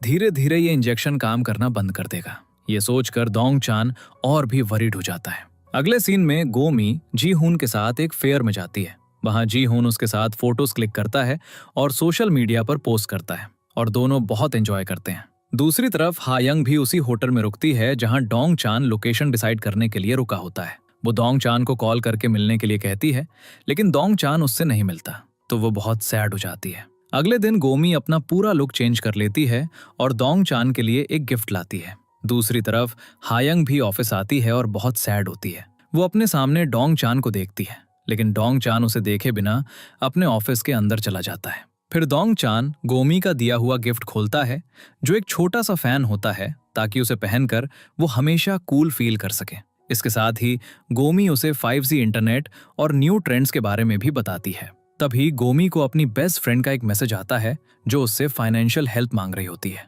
धीरे धीरे ये इंजेक्शन काम करना बंद कर देगा। ये सोचकर डोंगचन और भी वरीड हो जाता है। अगले सीन में गोमी जी हुन के साथ एक फेयर में जाती है। वहां जी हुन उसके साथ फोटोज क्लिक करता है और सोशल मीडिया पर पोस्ट करता है और दोनों बहुत एंजॉय करते हैं। दूसरी तरफ हा यंग भी उसी होटल में रुकती है जहां डोंगचन लोकेशन डिसाइड करने के लिए रुका होता है। वो डोंगचन को कॉल करके मिलने के लिए कहती है, लेकिन डोंगचन उससे नहीं मिलता, तो वो बहुत सैड हो जाती है। अगले दिन गोमी अपना पूरा लुक चेंज कर लेती है और डोंगचन के लिए एक गिफ्ट लाती है। दूसरी तरफ हायंग भी ऑफिस आती है और बहुत सैड होती है। वो अपने सामने डोंग चान को देखती है, लेकिन डोंग चान उसे देखे बिना अपने ऑफिस के अंदर चला जाता है। फिर डोंग चान गोमी का दिया हुआ गिफ्ट खोलता है, जो एक छोटा सा फैन होता है, ताकि उसे पहनकर वो हमेशा कूल फील कर सके। इसके साथ ही गोमी उसे 5G इंटरनेट और न्यू ट्रेंड्स के बारे में भी बताती है। तभी गोमी को अपनी बेस्ट फ्रेंड का एक मैसेज आता है, जो उससे फाइनेंशियल हेल्प मांग रही होती है।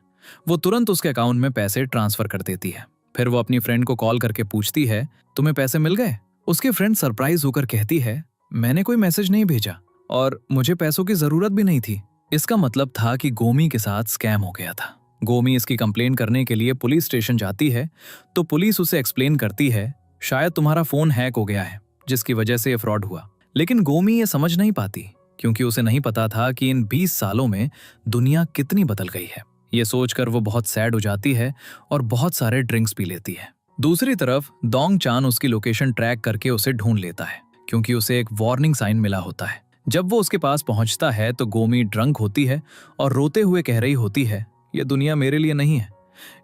वो तुरंत उसके अकाउंट में पैसे ट्रांसफर कर देती है। फिर वो अपनी फ्रेंड को कॉल करके पूछती है, तुम्हें पैसे मिल गए? उसकी फ्रेंड सरप्राइज होकर कहती है, मैंने कोई मैसेज नहीं भेजा और मुझे पैसों की जरूरत भी नहीं थी। इसका मतलब था कि गोमी के साथ स्कैम हो गया था। गोमी इसकी कंप्लेन करने के लिए पुलिस स्टेशन जाती है, तो पुलिस उसे एक्सप्लेन करती है, शायद तुम्हारा फोन हैक हो गया है, जिसकी वजह से ये फ्रॉड हुआ। लेकिन गोमी ये समझ नहीं पाती, क्योंकि उसे नहीं पता था कि इन 20 सालों में दुनिया कितनी बदल गई है। ये सोचकर वो बहुत सैड हो जाती है और बहुत सारे ड्रिंक्स पी लेती है। दूसरी तरफ डोंग चान उसकी लोकेशन ट्रैक करके उसे ढूंढ लेता है, क्योंकि उसे एक वार्निंग साइन मिला होता है। जब वो उसके पास पहुंचता है तो गोमी ड्रंक होती है और रोते हुए कह रही होती है, ये दुनिया मेरे लिए नहीं है,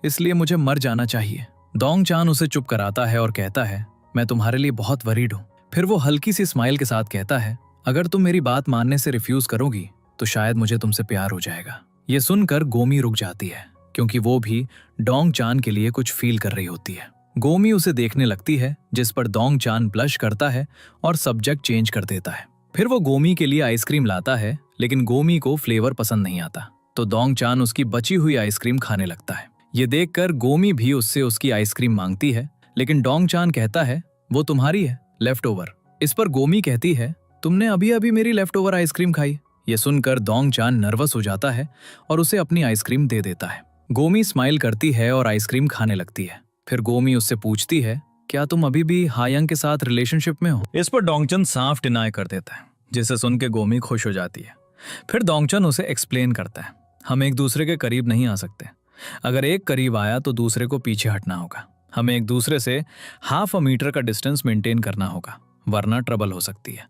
इसलिए मुझे मर जाना चाहिए। डोंग चान उसे चुप कराता है और कहता है, मैं तुम्हारे लिए बहुत वरीड हूँ। फिर वो हल्की सी स्माइल के साथ कहता है, अगर तुम मेरी बात मानने से रिफ्यूज करोगी तो शायद मुझे तुमसे प्यार हो जाएगा। ये सुनकर गोमी रुक जाती है, क्योंकि वो भी डोंग चान के लिए कुछ फील कर रही होती है। गोमी उसे देखने लगती है, जिस पर डोंग चान ब्लश करता है और सब्जेक्ट चेंज कर देता है। फिर वो गोमी के लिए आइसक्रीम लाता है, लेकिन गोमी को फ्लेवर पसंद नहीं आता, तो डोंग चान उसकी बची हुई आइसक्रीम खाने लगता है। ये देखकर गोमी भी उससे उसकी आइसक्रीम मांगती है, लेकिन डोंग चान कहता है, वो तुम्हारी है, लेफ्ट ओवर। इस पर गोमी कहती है, तुमने अभी अभी मेरी लेफ्ट ओवर आइसक्रीम खाई। ये सुनकर डोंग चान नर्वस हो जाता है और उसे अपनी आइसक्रीम दे देता है। गोमी स्माइल करती है और आइसक्रीम खाने लगती है। फिर गोमी उससे पूछती है, क्या तुम अभी भी हायंग के साथ रिलेशनशिप में हो? इस पर डोंगचन साफ डिनाई कर देता है, जिसे सुन के गोमी खुश हो जाती है। फिर डोंगचन उसे एक्सप्लेन करता है, हम एक दूसरे के करीब नहीं आ सकते। अगर एक करीब आया तो दूसरे को पीछे हटना होगा। हमें एक दूसरे से 1/2 मीटर का डिस्टेंस मेंटेन करना होगा, वरना ट्रबल हो सकती है।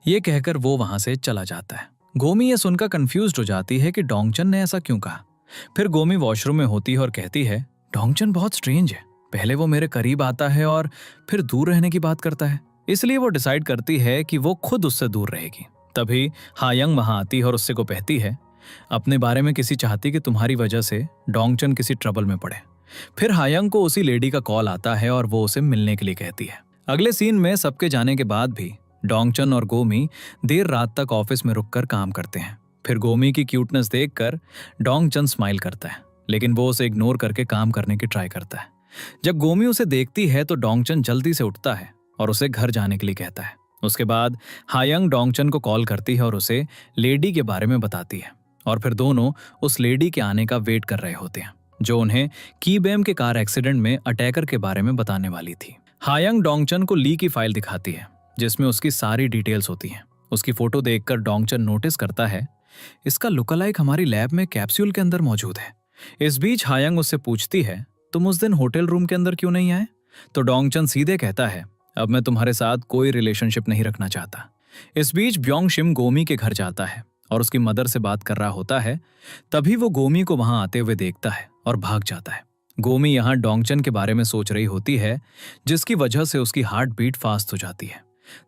ये कहकर वो वहां से चला जाता है। गोमी ये सुनकर कंफ्यूज्ड हो जाती है कि डोंगचन ने ऐसा क्यों कहा। फिर गोमी वॉशरूम में होती है और कहती है, डोंगचन बहुत स्ट्रेंज है, पहले वो मेरे करीब आता है और फिर दूर रहने की बात करता है। इसलिए वो डिसाइड करती है कि वो खुद उससे दूर रहेगी। तभी हायंग वहां आती है और उससे को कहती है, अपने बारे में किसी चाहती कि तुम्हारी वजह से डोंगचन किसी ट्रबल में पड़े। फिर हायंग को उसी लेडी का कॉल आता है और वो उसे मिलने के लिए कहती है। अगले सीन में सबके जाने के बाद भी डोंगचन और गोमी देर रात तक ऑफिस में रुककर काम करते हैं। फिर गोमी की क्यूटनेस देखकर डोंगचन स्माइल करता है, लेकिन वो उसे इग्नोर करके काम करने की ट्राई करता है। जब गोमी उसे देखती है तो डोंगचन जल्दी से उठता है और उसे घर जाने के लिए कहता है। उसके बाद हायंग डोंगचन को कॉल करती है और उसे लेडी के बारे में बताती है, और फिर दोनों उस लेडी के आने का वेट कर रहे होते हैं, जो उन्हें कीबेम के कार एक्सीडेंट में अटैकर के बारे में बताने वाली थी। हायंग डोंगचन को ली की फाइल दिखाती है, जिसमें उसकी सारी डिटेल्स होती हैं। उसकी फोटो देखकर डोंगचन नोटिस करता है, इसका लुकअलाइक हमारी लैब में कैप्सूल के अंदर मौजूद है। इस बीच हायंग उससे पूछती है, तुम उस दिन होटल रूम के अंदर क्यों नहीं आए? तो डोंगचन सीधे कहता है, अब मैं तुम्हारे साथ कोई रिलेशनशिप नहीं रखना चाहता। इस बीच ब्योंग शिम गोमी के घर जाता है और उसकी मदर से बात कर रहा होता है। तभी वो गोमी को वहां आते हुए देखता है और भाग जाता है। गोमी यहाँ डोंगचन के बारे में सोच रही होती है, जिसकी वजह से उसकी हार्ट बीट फास्ट हो जाती है।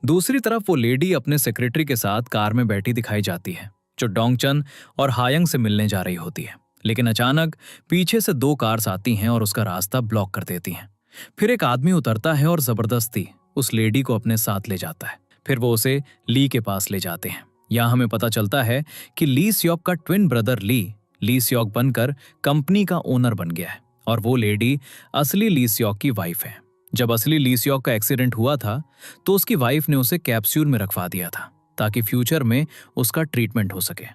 दूसरी तरफ वो लेडी अपने सेक्रेटरी के साथ कार में बैठी दिखाई जाती है, जो डोंगचन और हायंग से मिलने जा रही होती है। लेकिन अचानक पीछे से 2 कार्स आती हैं और उसका रास्ता ब्लॉक कर देती हैं। फिर एक आदमी उतरता है और जबरदस्ती उस लेडी को अपने साथ ले जाता है। फिर वो उसे ली के पास ले जाते हैं। यहाँ हमें पता चलता है कि ली सियोक का ट्विन ब्रदर ली सियोक बनकर कंपनी का ओनर बन गया है, और वो लेडी असली ली सियोक की वाइफ है। जब असली ली सियोक का एक्सीडेंट हुआ था तो उसकी वाइफ ने उसे कैप्सूल में रखवा दिया था, ताकि फ्यूचर में उसका ट्रीटमेंट हो सके।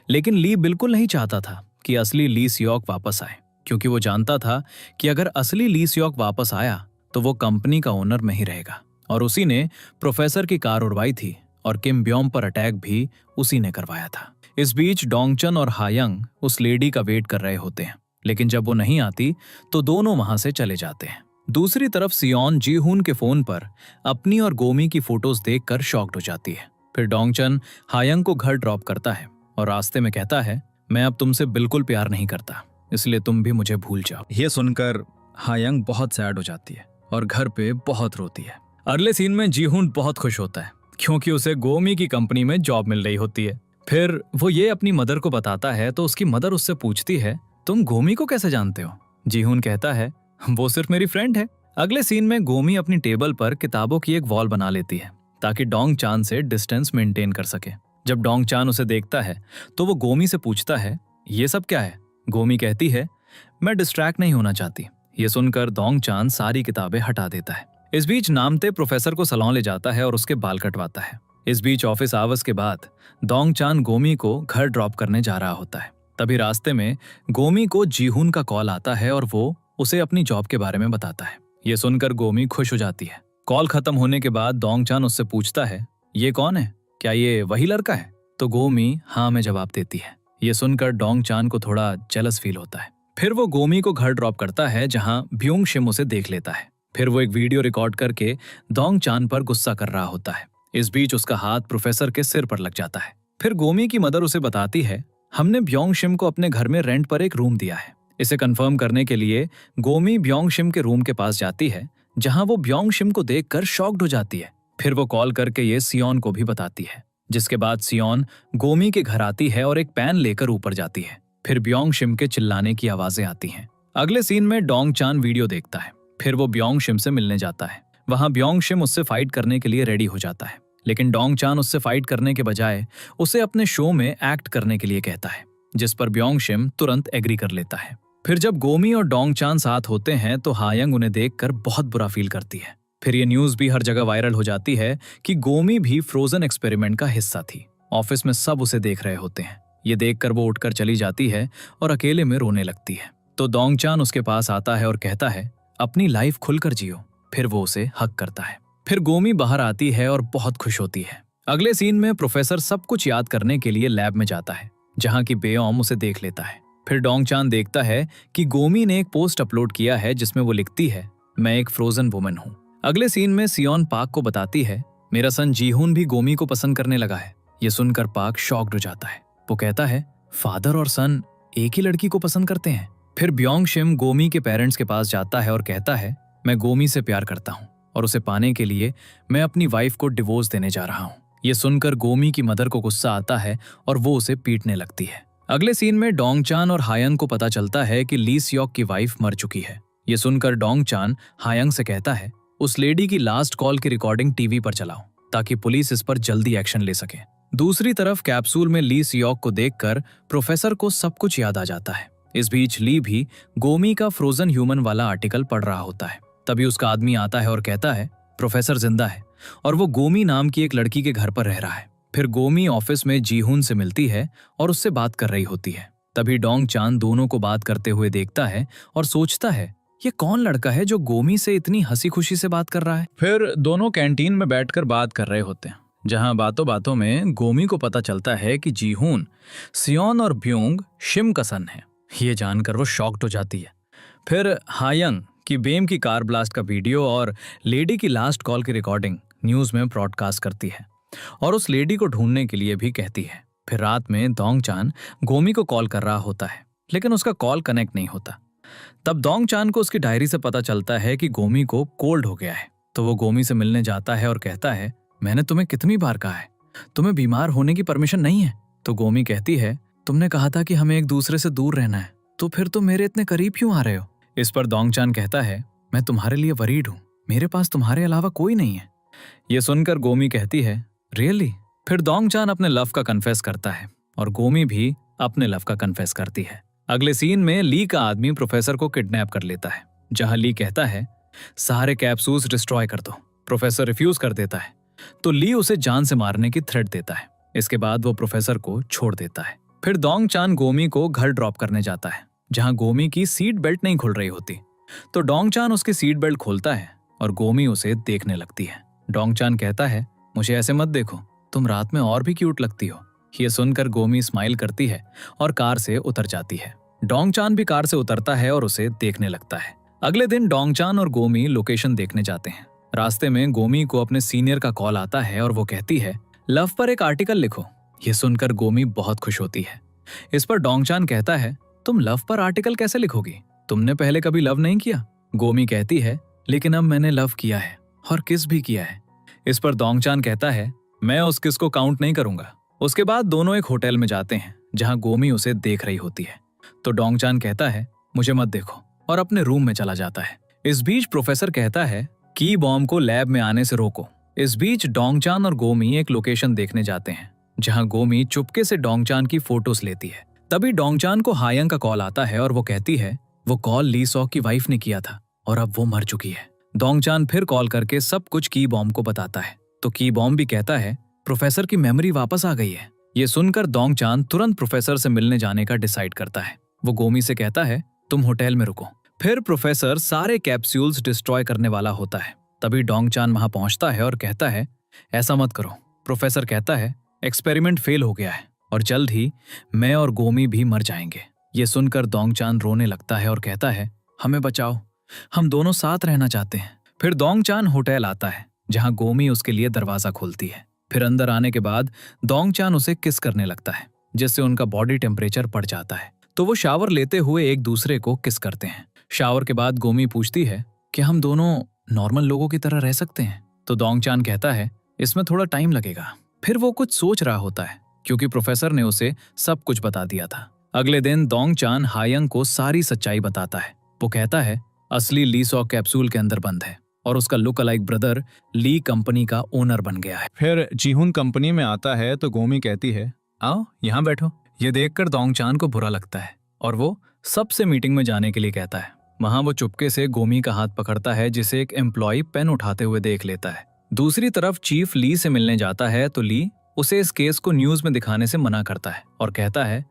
लेकिन ली बिल्कुल नहीं चाहता था कि असली ली सियोक वापस आए, क्योंकि वो जानता था कि अगर असली ली सियोक वापस आया तो वो कंपनी का ओनर नहीं रहेगा। और उसी ने प्रोफेसर की कार उड़वाई थी और किम ब्योम पर अटैक भी उसी ने करवाया था। इस बीच डोंगचन और हायंग उस लेडी का वेट कर रहे होते हैं, लेकिन जब वो नहीं आती तो दोनों वहां से चले जाते हैं। दूसरी तरफ सियोन जीहून के फोन पर अपनी और गोमी की फोटोज देखकर शॉक्ड हो जाती है। फिर डोंगचन हायंग को घर ड्रॉप करता है और रास्ते में कहता है, मैं अब तुमसे बिल्कुल प्यार नहीं करता, इसलिए तुम भी मुझे भूल जाओ। ये सुनकर हायंग बहुत सैड हो जाती है और घर पे बहुत रोती है। अगले सीन में जीहुन बहुत खुश होता है क्योंकि उसे गोमी की कंपनी में जॉब मिल रही होती है। फिर वो ये अपनी मदर को बताता है तो उसकी मदर उससे पूछती है, तुम गोमी को कैसे जानते हो? जीहुन कहता है, वो सिर्फ मेरी फ्रेंड है। अगले सीन में गोमी अपनी टेबल पर किताबों की एक वॉल बना लेती है ताकि डोंग चान से डिस्टेंस मेंटेन कर सके। जब डोंग चान उसे देखता है तो वो गोमी से पूछता है, ये सब क्या है? गोमी कहती है, मैं डिस्ट्रैक्ट नहीं होना चाहती। ये सुनकर डोंग चान सारी किताबें हटा देता है। इस बीच नामते प्रोफेसर को सैलून ले जाता है और उसके बाल कटवाता है। इस बीच ऑफिस आवर्स के बाद डोंग चान गोमी को घर ड्रॉप करने जा रहा होता है। तभी रास्ते में गोमी को जीहुन का कॉल आता है और वो उसे अपनी जॉब के बारे में बताता है। ये सुनकर गोमी खुश हो जाती है। कॉल खत्म होने के बाद डोंग चान उससे पूछता है, ये कौन है? क्या ये वही लड़का है? तो गोमी हाँ में जवाब देती है। ये सुनकर डोंग चान को थोड़ा जेलस फील होता है। फिर वो गोमी को घर ड्रॉप करता है जहां ब्योंग शिम उसे देख लेता है। फिर वो एक वीडियो रिकॉर्ड करके डोंग चान पर गुस्सा कर रहा होता है। इस बीच उसका हाथ प्रोफेसर के सिर पर लग जाता है। फिर गोमी की मदर उसे बताती है, हमने ब्योंग शिम को अपने घर में रेंट पर एक रूम दिया है। इसे कंफर्म करने के लिए गोमी ब्योंग शिम के रूम के पास जाती है जहां वो ब्योंग शिम को देखकर शॉक्ड हो जाती है। फिर वो कॉल करके ये सियोन को भी बताती है, जिसके बाद सियोन गोमी के घर आती है और एक पैन लेकर ऊपर जाती है। फिर ब्योंग शिम के चिल्लाने की आवाजें आती हैं। अगले सीन में डोंग चान वीडियो देखता है। फिर वो ब्योंग शिम से मिलने जाता है। वहां ब्योंग शिम उससे फाइट करने के लिए रेडी हो जाता है, लेकिन डोंग चान उससे फाइट करने के बजाय उसे अपने शो में एक्ट करने के लिए कहता है, जिस पर ब्योंग शिम तुरंत एग्री कर लेता है। फिर जब गोमी और डोंग चान साथ होते हैं तो हायंग उन्हें देखकर बहुत बुरा फील करती है। फिर ये न्यूज भी हर जगह वायरल हो जाती है कि गोमी भी फ्रोजन एक्सपेरिमेंट का हिस्सा थी। ऑफिस में सब उसे देख रहे होते हैं। ये देखकर वो उठकर चली जाती है और अकेले में रोने लगती है। तो डोंग चान उसके पास आता है और कहता है, अपनी लाइफ खुलकर जियो। फिर वो उसे हक करता है। फिर गोमी बाहर आती है और बहुत खुश होती है। अगले सीन में प्रोफेसर सब कुछ याद करने के लिए लैब में जाता है जहां की बेओम उसे देख लेता है। फिर डोंग चान देखता है कि गोमी ने एक पोस्ट अपलोड किया है जिसमें वो लिखती है, मैं एक फ्रोजन वुमन हूँ। अगले सीन में सियोन पाक को बताती है, मेरा सन जीहुन भी गोमी को पसंद करने लगा है। ये सुनकर पाक शॉक्ड हो जाता है। वो कहता है, फादर और सन एक ही लड़की को पसंद करते हैं। फिर ब्योंग शिम गोमी के पेरेंट्स के पास जाता है और कहता है, मैं गोमी से प्यार करता हूँ और उसे पाने के लिए मैं अपनी वाइफ को डिवोर्स देने जा रहा हूँ। ये सुनकर गोमी की मदर को गुस्सा आता है और वो उसे पीटने लगती है। अगले सीन में डोंग चान और हायंग को पता चलता है कि ली सियोक की वाइफ मर चुकी है। ये सुनकर डोंग चान हायंग से कहता है, उस लेडी की लास्ट कॉल की रिकॉर्डिंग टीवी पर चलाओ ताकि पुलिस इस पर जल्दी एक्शन ले सके। दूसरी तरफ कैप्सूल में ली सियोक को देखकर प्रोफेसर को सब कुछ याद आ जाता है। इस बीच ली भी गोमी का फ्रोजन ह्यूमन वाला आर्टिकल पढ़ रहा होता है। तभी उसका आदमी आता है और कहता है, प्रोफेसर जिंदा है और वो गोमी नाम की एक लड़की के घर पर रह रहा है। फिर गोमी ऑफिस में जीहुन से मिलती है और उससे बात कर रही होती है। तभी डोंग चान दोनों को बात करते हुए देखता है और सोचता है, ये कौन लड़का है जो गोमी से इतनी हंसी खुशी से बात कर रहा है। फिर दोनों कैंटीन में बैठकर बात कर रहे होते हैं जहां बातों बातों में गोमी को पता चलता है कि जीहुन सियोन और ब्योंग शिम का सन है। ये जानकर वो शॉक्ड हो जाती है। फिर हायंग की बेम की कार ब्लास्ट का वीडियो और लेडी की लास्ट कॉल की रिकॉर्डिंग न्यूज में ब्रॉडकास्ट करती है और उस लेडी को ढूंढने के लिए भी कहती है। फिर रात में डोंग चान गोमी को कॉल कर रहा होता है लेकिन उसका कॉल कनेक्ट नहीं होता। तब डोंग चान को उसकी डायरी से पता चलता है कि गोमी को कोल्ड हो गया है। तो वो गोमी से मिलने जाता है और कहता है, मैंने तुम्हें कितनी बार कहा है, तुम्हें बीमार होने की परमिशन नहीं है। तो गोमी कहती है, तुमने कहा था कि हमें एक दूसरे से दूर रहना है, तो फिर तुम मेरे इतने करीब क्यों आ रहे हो? इस पर डोंग चान कहता है, मैं तुम्हारे लिए वरीड हूँ, मेरे पास तुम्हारे अलावा कोई नहीं है। ये सुनकर गोमी कहती है, रियली? फिर डोंग चान अपने लव का कन्फेस करता है और गोमी भी अपने लव का कन्फेस करती है। अगले सीन में ली का आदमी प्रोफेसर को किडनैप कर लेता है जहां ली कहता है, सारे कैप्सूल्स डिस्ट्रॉय कर दो। प्रोफेसर रिफ्यूज कर देता है तो ली उसे जान से मारने की थ्रेट देता है। इसके बाद वो प्रोफेसर को छोड़ देता है। फिर डोंग चान गोमी को घर ड्रॉप करने जाता है जहां गोमी की सीट बेल्ट नहीं खुल रही होती। तो डोंग चान उसकी सीट बेल्ट खोलता है और गोमी उसे देखने लगती है। डोंग चान कहता है, मुझे ऐसे मत देखो, तुम रात में और भी क्यूट लगती हो। ये सुनकर गोमी स्माइल करती है और कार से उतर जाती है। डोंग चान भी कार से उतरता है और उसे देखने लगता है। अगले दिन डोंग चान और गोमी लोकेशन देखने जाते हैं। रास्ते में गोमी को अपने सीनियर का कॉल आता है और वो कहती है, लव पर एक आर्टिकल लिखो। ये सुनकर गोमी बहुत खुश होती है। इस पर डोंग चान कहता है, तुम लव पर आर्टिकल कैसे लिखोगी? तुमने पहले कभी लव नहीं किया? गोमी कहती है, लेकिन अब मैंने लव किया है और किस भी किया है। इस पर डोंगचान कहता है, मैं उस किस को काउंट नहीं करूंगा। उसके बाद दोनों एक होटल में जाते हैं जहां गोमी उसे देख रही होती है। तो डोंगचान कहता है, मुझे मत देखो, और अपने रूम में चला जाता है। इस बीच प्रोफेसर कहता है कि बॉम्ब को लैब में आने से रोको। इस बीच डोंगचान और गोमी एक लोकेशन देखने जाते हैं जहां गोमी चुपके से डोंगचान की फोटोज लेती है। तभी डोंगचान को हायंग का कॉल आता है और वो कहती है वो कॉल ली सॉक की वाइफ ने किया था और अब वो मर चुकी है। डोंगचान फिर कॉल करके सब कुछ की बॉम्ब को बताता है। तो की बॉम्ब भी कहता है प्रोफेसर की मेमोरी वापस आ गई है। ये सुनकर डोंगचान तुरंत प्रोफेसर से मिलने जाने का डिसाइड करता है। वो गोमी से कहता है, तुम होटल में रुको। फिर प्रोफेसर सारे कैप्सूल्स डिस्ट्रॉय करने वाला होता है। तभी डोंगचान वहां पहुंचता है और कहता है, ऐसा मत करो। प्रोफेसर कहता है, एक्सपेरिमेंट फेल हो गया है और जल्द ही मैं और गोमी भी मर जाएंगे। ये सुनकर डोंगचान रोने लगता है और कहता है, हमें बचाओ, हम दोनों साथ रहना चाहते हैं। फिर डोंगचान होटल आता है जहां गोमी उसके लिए दरवाजा खोलती है। फिर अंदर आने के बाद डोंगचान उसे किस करने लगता है, जिससे उनका बॉडी टेम्परेचर बढ़ जाता है। तो वो शावर लेते हुए एक दूसरे को किस करते हैं। शावर के बाद गोमी पूछती है कि हम दोनों नॉर्मल लोगों की तरह रह सकते हैं। तो डोंगचान कहता है, इसमें थोड़ा टाइम लगेगा। फिर वो कुछ सोच रहा होता है क्योंकि प्रोफेसर ने उसे सब कुछ बता दिया था। अगले दिन डोंगचान हायंग को सारी सच्चाई बताता है। वो कहता है, असली ली सॉक कैप्सूल के अंदर बंद है और उसका लुक अलाइक ब्रदर ली कंपनी का ओनर बन गया है। फिर जीहुन कंपनी में आता है तो गोमी कहती है, आओ यहाँ बैठो। ये देखकर डोंगचान को बुरा लगता है और वो सबसे मीटिंग में जाने के लिए कहता है। वहां वो चुपके से गोमी का हाथ पकड़ता है जिसे एक एम्प्लॉय पेन उठाते हुए देख लेता है। दूसरी तरफ चीफ ली से मिलने जाता है तो ली उसे इस केस को न्यूज में दिखाने से मना करता है और कहता है,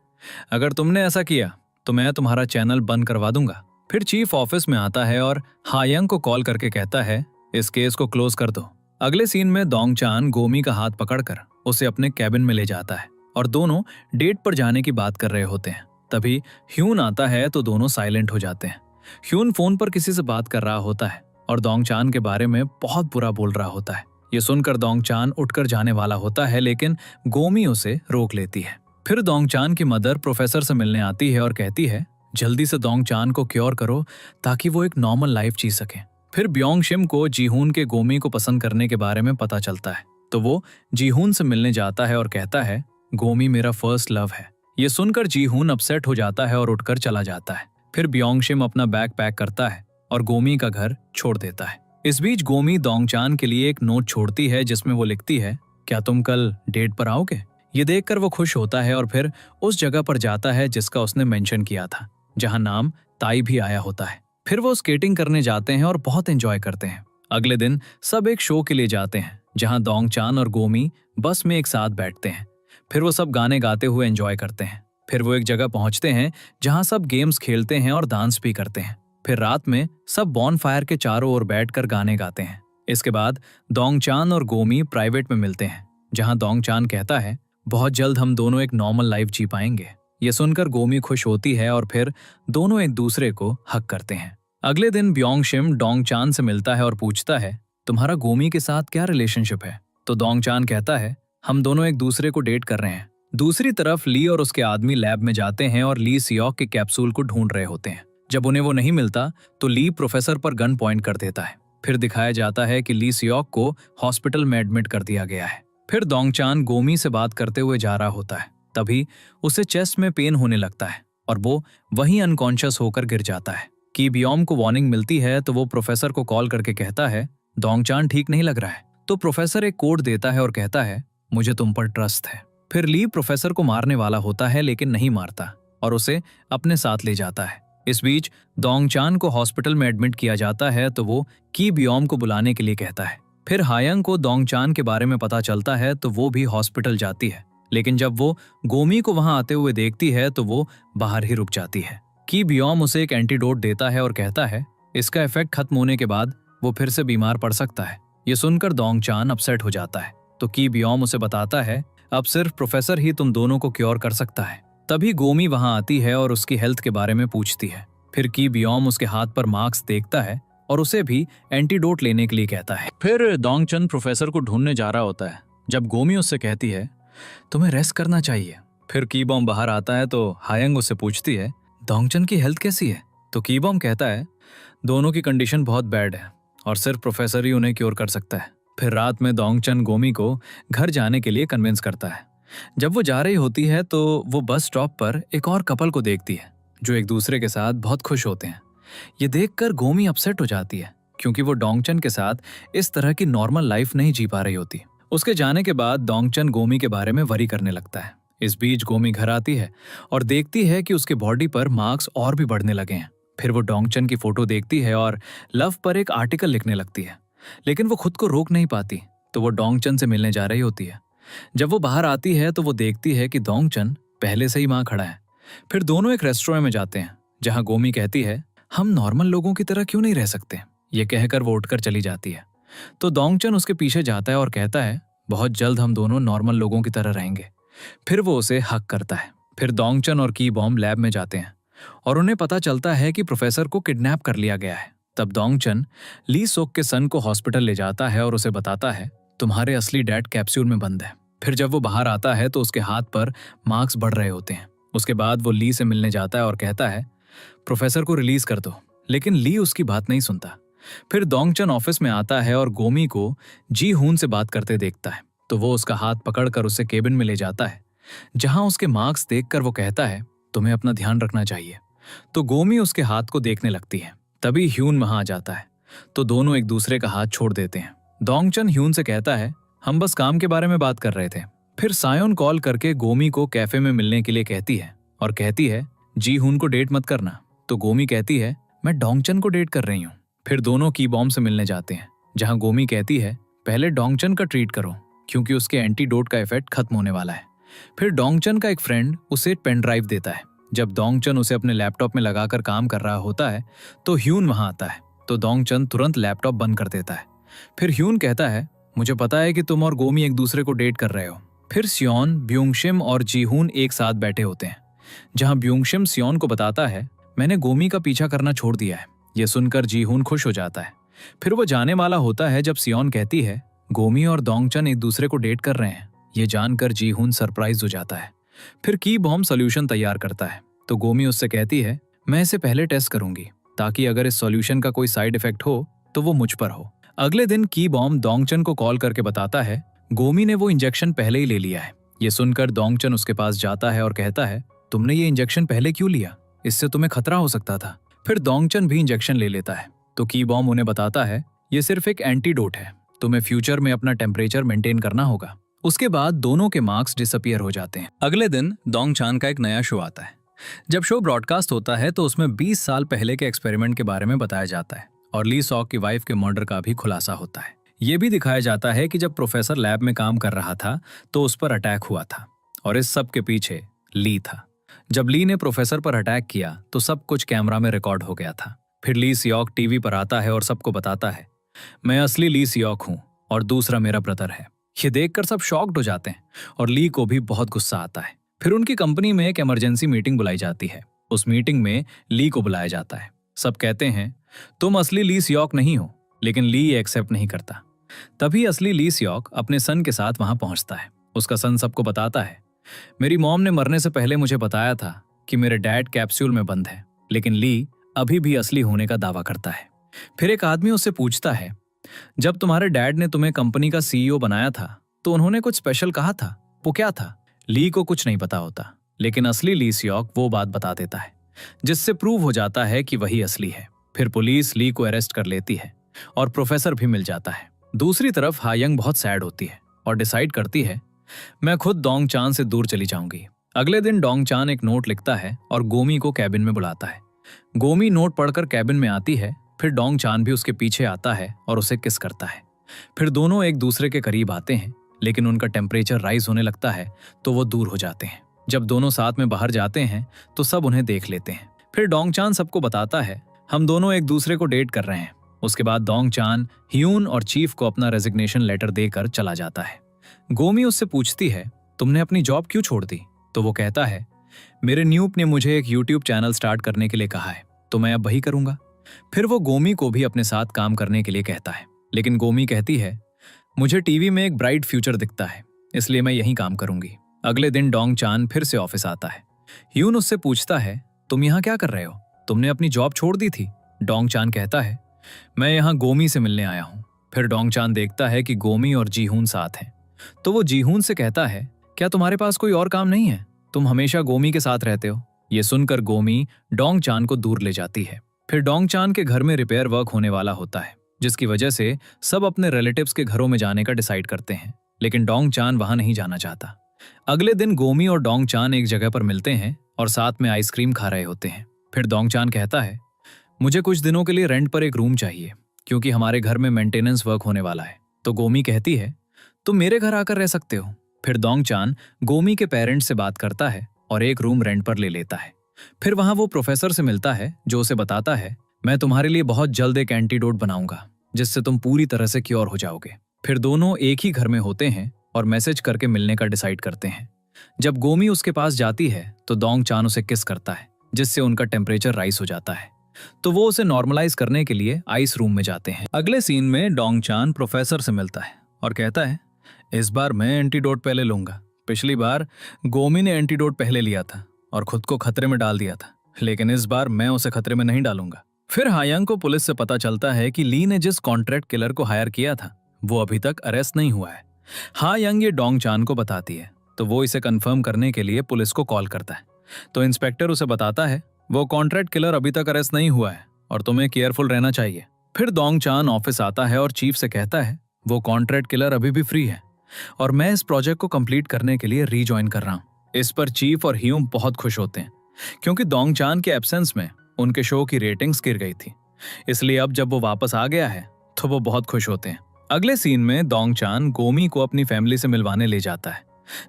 अगर तुमने ऐसा किया तो मैं तुम्हारा चैनल बंद करवा दूंगा। फिर चीफ ऑफिस में आता है और हायंग को कॉल करके कहता है, इस केस को क्लोज कर दो। अगले सीन में डोंगचान गोमी का हाथ पकड़कर उसे अपने कैबिन में ले जाता है और दोनों डेट पर जाने की बात कर रहे होते हैं। तभी ह्यून आता है तो दोनों साइलेंट हो जाते हैं। ह्यून फोन पर किसी से बात कर रहा होता है और डोंगचान के बारे में बहुत बुरा बोल रहा होता है। ये सुनकर डोंगचान उठकर जाने वाला होता है लेकिन गोमी उसे रोक लेती है। फिर डोंगचान की मदर प्रोफेसर से मिलने आती है और कहती है, जल्दी से डोंगचान को क्योर करो ताकि वो एक नॉर्मल लाइफ जी सके। फिर ब्योंग शिम को जीहून के गोमी को पसंद करने के बारे में पता चलता है तो वो जीहून से मिलने जाता है और कहता है, गोमी मेरा फर्स्ट लव है। ये सुनकर जीहून अपसेट हो जाता है और उठकर चला जाता है। फिर ब्योंग शिम अपना बैग पैक करता है और गोमी का घर छोड़ देता है। इस बीच गोमी डोंगचान के लिए एक नोट छोड़ती है जिसमें वो लिखती है, क्या तुम कल डेट पर आओगे? ये देखकर वो खुश होता है और फिर उस जगह पर जाता है जिसका उसने मेंशन किया था, जहां नाम ताई भी आया होता है। फिर वो स्केटिंग करने जाते हैं और बहुत एंजॉय करते हैं। अगले दिन सब एक शो के लिए जाते हैं जहां डोंगचान और गोमी बस में एक साथ बैठते हैं। फिर वो सब गाने गाते हुए एंजॉय करते हैं। फिर वो एक जगह पहुंचते हैं जहां सब गेम्स खेलते हैं और डांस भी करते हैं। फिर रात में सब बॉनफायर के चारों ओर बैठकर गाने गाते हैं। इसके बाद डोंगचान और गोमी प्राइवेट में मिलते हैं जहां डोंगचान कहता है, बहुत जल्द हम दोनों एक नॉर्मल लाइफ जी पाएंगे। ये सुनकर गोमी खुश होती है और फिर दोनों एक दूसरे को हक करते हैं। अगले दिन ब्योंग शिम डोंगचान से मिलता है और पूछता है, तुम्हारा गोमी के साथ क्या रिलेशनशिप है? तो डोंगचान कहता है, हम दोनों एक दूसरे को डेट कर रहे हैं। दूसरी तरफ ली और उसके आदमी लैब में जाते हैं और ली सियोक के कैप्सूल को ढूंढ रहे होते हैं। जब उन्हें वो नहीं मिलता तो ली प्रोफेसर पर गन पॉइंट कर देता है। फिर दिखाया जाता है कि ली सियोक को हॉस्पिटल में एडमिट कर दिया गया है। फिर डोंगचान गोमी से बात करते हुए जा रहा होता है। तभी उसे चेस्ट में पेन होने लगता है और वो वहीं अनकॉन्शियस होकर गिर जाता है। की बियोम को वार्निंग मिलती है तो वो प्रोफेसर को कॉल करके कहता है, डोंगचान ठीक नहीं लग रहा है। तो प्रोफेसर एक कोड देता है और कहता है, मुझे तुम पर ट्रस्ट है। फिर ली प्रोफेसर को मारने वाला होता है लेकिन नहीं मारता और उसे अपने साथ ले जाता है। इस बीच डोंगचान को हॉस्पिटल में एडमिट किया जाता है तो वो की बियोम को बुलाने के लिए कहता है। फिर हायंग को डोंगचान के बारे में पता चलता है तो वो भी हॉस्पिटल जाती है, लेकिन जब वो गोमी को वहां आते हुए देखती है तो वो बाहर ही रुक जाती है। की बियोम उसे एक एंटीडोट देता है और कहता है, इसका इफेक्ट खत्म होने के बाद वो फिर से बीमार पड़ सकता है। ये सुनकर डोंगचान अपसेट हो जाता है तो की बियोम उसे बताता है, अब सिर्फ प्रोफेसर ही तुम दोनों को क्योर कर सकता है। तभी गोमी वहां आती है और उसकी हेल्थ के बारे में पूछती है। फिर की बियोम उसके हाथ पर मार्क्स देखता है और उसे भी एंटीडोट लेने के लिए कहता है। फिर डोंगचन प्रोफेसर को ढूंढने जा रहा होता है जब गोमी उससे कहती है, तुम्हें रेस्ट करना चाहिए। फिर कीबॉम बाहर आता है तो हायंग उससे पूछती है, डोंगचन की हेल्थ कैसी है? तो कीबॉम कहता है, दोनों की कंडीशन बहुत बैड है और सिर्फ प्रोफेसर ही उन्हें क्योर कर सकता है। फिर रात में दोंगचन गोमी को घर जाने के लिए कन्विंस करता है। जब वो जा रही होती है तो वो बस स्टॉप पर एक और कपल को देखती है जो एक दूसरे के साथ बहुत खुश होते हैं। ये देखकर गोमी अपसेट हो जाती है क्योंकि वो डोंगचन के साथ इस तरह की नॉर्मल लाइफ नहीं जी पा रही होती। उसके जाने के बाद डोंगचन गोमी के बारे में वरी करने लगता है। इस बीच गोमी घर आती है और देखती है कि उसके बॉडी पर मार्क्स और भी बढ़ने लगे हैं। फिर वो डोंगचन की फोटो देखती है और लव पर एक आर्टिकल लिखने लगती है, लेकिन वो खुद को रोक नहीं पाती तो वो डोंगचन से मिलने जा रही होती है। जब वो बाहर आती है तो वो देखती है कि डोंगचन पहले से ही वहां खड़ा है। फिर दोनों एक रेस्टोरेंट में जाते हैं जहां गोमी कहती है, हम नॉर्मल लोगों की तरह क्यों नहीं रह सकते। ये कहकर वो उठकर चली जाती है तो डोंगचन उसके पीछे जाता है और कहता है, बहुत जल्द हम दोनों नॉर्मल लोगों की तरह रहेंगे। फिर वो उसे हक करता है। फिर डोंगचन और की बॉम्ब लैब में जाते हैं और उन्हें पता चलता है कि प्रोफेसर को किडनैप कर लिया गया है। तब डोंगचन ली सोक के सन को हॉस्पिटल ले जाता है और उसे बताता है, तुम्हारे असली डैड कैप्सूल में बंद है। फिर जब वो बाहर आता है तो उसके हाथ पर मार्क्स बढ़ रहे होते हैं। उसके बाद वो ली से मिलने जाता है और कहता है, प्रोफेसर को रिलीज कर दो, लेकिन ली उसकी बात नहीं सुनता। फिर डोंगचन ऑफिस में आता है और गोमी को जी हून से बात करते देखता है तो वो उसका हाथ पकड़कर उसे केबिन में ले जाता है जहां उसके मार्क्स देखकर वो कहता है, तुम्हें अपना ध्यान रखना चाहिए। तो गोमी उसके हाथ को देखने लगती है। तभी ह्यून वहां आ जाता है तो दोनों एक दूसरे का हाथ छोड़ देते हैं। डोंगचन ह्यून से कहता है, हम बस काम के बारे में बात कर रहे थे। फिर सायोन कॉल करके गोमी को कैफे में मिलने के लिए कहती है और कहती है, जी हून को डेट मत करना। तो गोमी कहती है, मैं डोंगचन को डेट कर रही हूँ। फिर दोनों की बॉम्ब से मिलने जाते हैं जहां गोमी कहती है, पहले डोंगचन का ट्रीट करो क्योंकि उसके एंटीडोट का इफेक्ट खत्म होने वाला है। फिर डोंगचन का एक फ्रेंड उसे पेन ड्राइव देता है। जब डोंगचन उसे अपने लैपटॉप में लगाकर काम कर रहा होता है तो ह्यून वहां आता है तो डोंगचन तुरंत लैपटॉप बंद कर देता है। फिर ह्यून कहता है, मुझे पता है कि तुम और गोमी एक दूसरे को डेट कर रहे हो। फिर सियोन, ब्यूंगशिम और जीहून एक साथ बैठे होते हैं जहां ब्यूंगशिम सियोन को बताता है, मैंने गोमी का पीछा करना छोड़ दिया है। यह सुनकर जीहून खुश हो जाता है। फिर वो जाने वाला होता है जब सियोन कहती है, गोमी और डोंगचन एक दूसरे को डेट कर रहे हैं। ये जानकर जीहून सरप्राइज हो जाता है। फिर की बॉम्ब सॉल्यूशन तैयार करता है तो गोमी उससे कहती है, मैं इसे पहले टेस्ट करूंगी ताकि अगर इस सॉल्यूशन का कोई साइड इफेक्ट हो तो वो मुझ पर हो। अगले दिन की बॉम्ब डोंगचन को कॉल करके बताता है, गोमी ने वो इंजेक्शन पहले ही ले लिया है। ये सुनकर डोंगचन उसके पास जाता है और कहता है, तुमने ये इंजेक्शन पहले क्यों लिया, इससे तुम्हें खतरा हो सकता था। फिर डोंगचन भी इंजेक्शन ले लेता है तो की बॉम्ब उन्हें बताता है, ये सिर्फ एक एंटीडोट है, तुम्हें फ्यूचर में अपना टेम्परेचर मेंटेन करना होगा। उसके बाद दोनों के मार्क्स डिसअपियर हो जाते हैं। अगले दिन डोंगचान का एक नया शो आता है। जब शो ब्रॉडकास्ट होता है तो उसमें 20 साल पहले के एक्सपेरिमेंट के बारे में बताया जाता है और ली सॉक की वाइफ के मर्डर का भी खुलासा होता है। ये भी दिखाया जाता है कि जब प्रोफेसर लैब में काम कर रहा था तो उस पर अटैक हुआ था और इस सब के पीछे ली था। जब ली ने प्रोफेसर पर अटैक किया तो सब कुछ कैमरा में रिकॉर्ड हो गया था। फिर ली सियोक टीवी पर आता है और सबको बताता है, मैं असली ली सियोक हूँ और दूसरा मेरा ब्रदर है। ये देखकर सब शॉक्ड हो जाते हैं और ली को भी बहुत गुस्सा आता है। फिर उनकी कंपनी में एक इमरजेंसी मीटिंग बुलाई जाती है। उस मीटिंग में ली को बुलाया जाता है। सब कहते हैं, तुम असली ली सियोक नहीं हो, लेकिन ली ये एक्सेप्ट नहीं करता। तभी असली ली सियोक अपने सन के साथ वहां पहुंचता है। उसका सन सबको बताता है, मेरी मॉम ने मरने से पहले मुझे बताया था कि मेरे डैड कैप्सूल में बंद है, लेकिन ली अभी भी असली होने का दावा करता है। फिर एक आदमी उससे पूछता है, जब तुम्हारे डैड ने तुम्हें कंपनी का सीईओ बनाया था तो उन्होंने कुछ स्पेशल कहा था, वो क्या था? ली को कुछ नहीं पता होता, लेकिन असली ली सियोक वो बात बता देता है जिससे प्रूव हो जाता है कि वही असली है। फिर पुलिस ली को अरेस्ट कर लेती है और प्रोफेसर भी मिल जाता है। दूसरी तरफ हायंग बहुत सैड होती है और डिसाइड करती है, मैं खुद डोंगचान से दूर चली जाऊंगी। अगले दिन डोंगचान एक नोट लिखता है और गोमी को कैबिन में बुलाता है। गोमी नोट पढ़कर कैबिन में आती है। फिर डोंगचान भी उसके पीछे आता है और उसे किस करता है। फिर दोनों एक दूसरे के करीब आते हैं, लेकिन उनका टेम्परेचर राइज होने लगता है तो वो दूर हो जाते हैं। जब दोनों साथ में बाहर जाते हैं तो सब उन्हें देख लेते हैं। फिर डोंगचान सबको बताता है, हम दोनों एक दूसरे को डेट कर रहे हैं। उसके बाद डोंगचान ह्यून और चीफ को अपना रेजिग्नेशन लेटर देकर चला जाता है। गोमी उससे पूछती है, तुमने अपनी जॉब क्यों छोड़ दी? तो वो कहता है, मेरे न्यूप ने मुझे एक यूट्यूब चैनल स्टार्ट करने के लिए कहा है तो मैं अब वही करूंगा। फिर वो गोमी को भी अपने साथ काम करने के लिए कहता है, लेकिन गोमी कहती है, मुझे टीवी में एक ब्राइट फ्यूचर दिखता है, इसलिए मैं यहीं काम करूंगी। अगले दिन डोंगचान फिर से ऑफिस आता है। ह्यून उससे पूछता है, तुम यहाँ क्या कर रहे हो? तुमने अपनी जॉब छोड़ दी थी? डोंगचान कहता है, मैं यहाँ गोमी से मिलने आया हूँ। फिर डोंगचान देखता है कि गोमी और जीहून साथ हैं, तो वो जीहून से कहता है, क्या तुम्हारे पास कोई और काम नहीं है? तुम हमेशा गोमी के साथ रहते हो। ये सुनकर गोमी डोंगचान को दूर ले जाती है। फिर डोंगचान के घर में रिपेयर वर्क होने वाला होता है, जिसकी वजह से सब अपने रिलेटिव्स के घरों में जाने का डिसाइड करते हैं, लेकिन डोंगचान वहां नहीं जाना चाहता। अगले दिन गोमी और डोंगचान एक जगह पर मिलते हैं और साथ में आइसक्रीम खा रहे होते हैं। फिर डोंगचान कहता है, मुझे कुछ दिनों के लिए रेंट पर एक रूम चाहिए, क्योंकि हमारे घर में मेंटेनेंस वर्क होने वाला है। तो गोमी कहती है, तुम मेरे घर आकर रह सकते हो। फिर डोंगचान गोमी के पेरेंट्स से बात करता है और एक रूम रेंट पर ले लेता है। फिर वहां वो प्रोफेसर से मिलता है, जो उसे बताता है, मैं तुम्हारे लिए बहुत जल्द एक एंटीडोट बनाऊंगा, जिससे तुम पूरी तरह से क्योर हो जाओगे। फिर दोनों एक ही घर में होते हैं और मैसेज करके मिलने का डिसाइड करते हैं। जब गोमी उसके पास जाती है तो डोंगचान उसे किस करता है, जिससे उनका टेम्परेचर राइज हो जाता है। तो वो उसे नॉर्मलाइज करने के लिए आइस रूम में जाते हैं। अगले सीन में डोंगचान प्रोफेसर से मिलता है और कहता है, इस बार मैं एंटीडोट पहले लूंगा। पिछली बार गोमी ने एंटीडोट पहले लिया था और खुद को खतरे में डाल दिया था, लेकिन इस बार मैं उसे खतरे में नहीं डालूंगा। फिर हायंग को पुलिस से पता चलता है कि ली ने जिस कॉन्ट्रैक्ट किलर को हायर किया था वो अभी तक अरेस्ट नहीं हुआ है। हायंग ये डोंगचान को बताती है, तो वो इसे कंफर्म करने के लिए पुलिस को कॉल करता है। तो इंस्पेक्टर उसे बताता है, वो कॉन्ट्रैक्ट किलर अभी तक अरेस्ट नहीं हुआ है और तुम्हें केयरफुल रहना चाहिए। फिर डोंगचान ऑफिस आता है और चीफ से कहता है, वो कॉन्ट्रैक्ट किलर अभी भी फ्री है और मैं इस प्रोजेक्ट को कंप्लीट करने के लिए रीजॉइन कर रहा हूँ। इस पर चीफ और ह्यूम बहुत खुश होते हैं, क्योंकि डोंगचान के एब्सेंस में उनके शो की रेटिंग्स गिर गई थी। इसलिए अब जब वो वापस आ गया है तो वो बहुत खुश होते हैं। अगले सीन में डोंगचान गोमी को अपनी फैमिली से मिलवाने ले जाता है,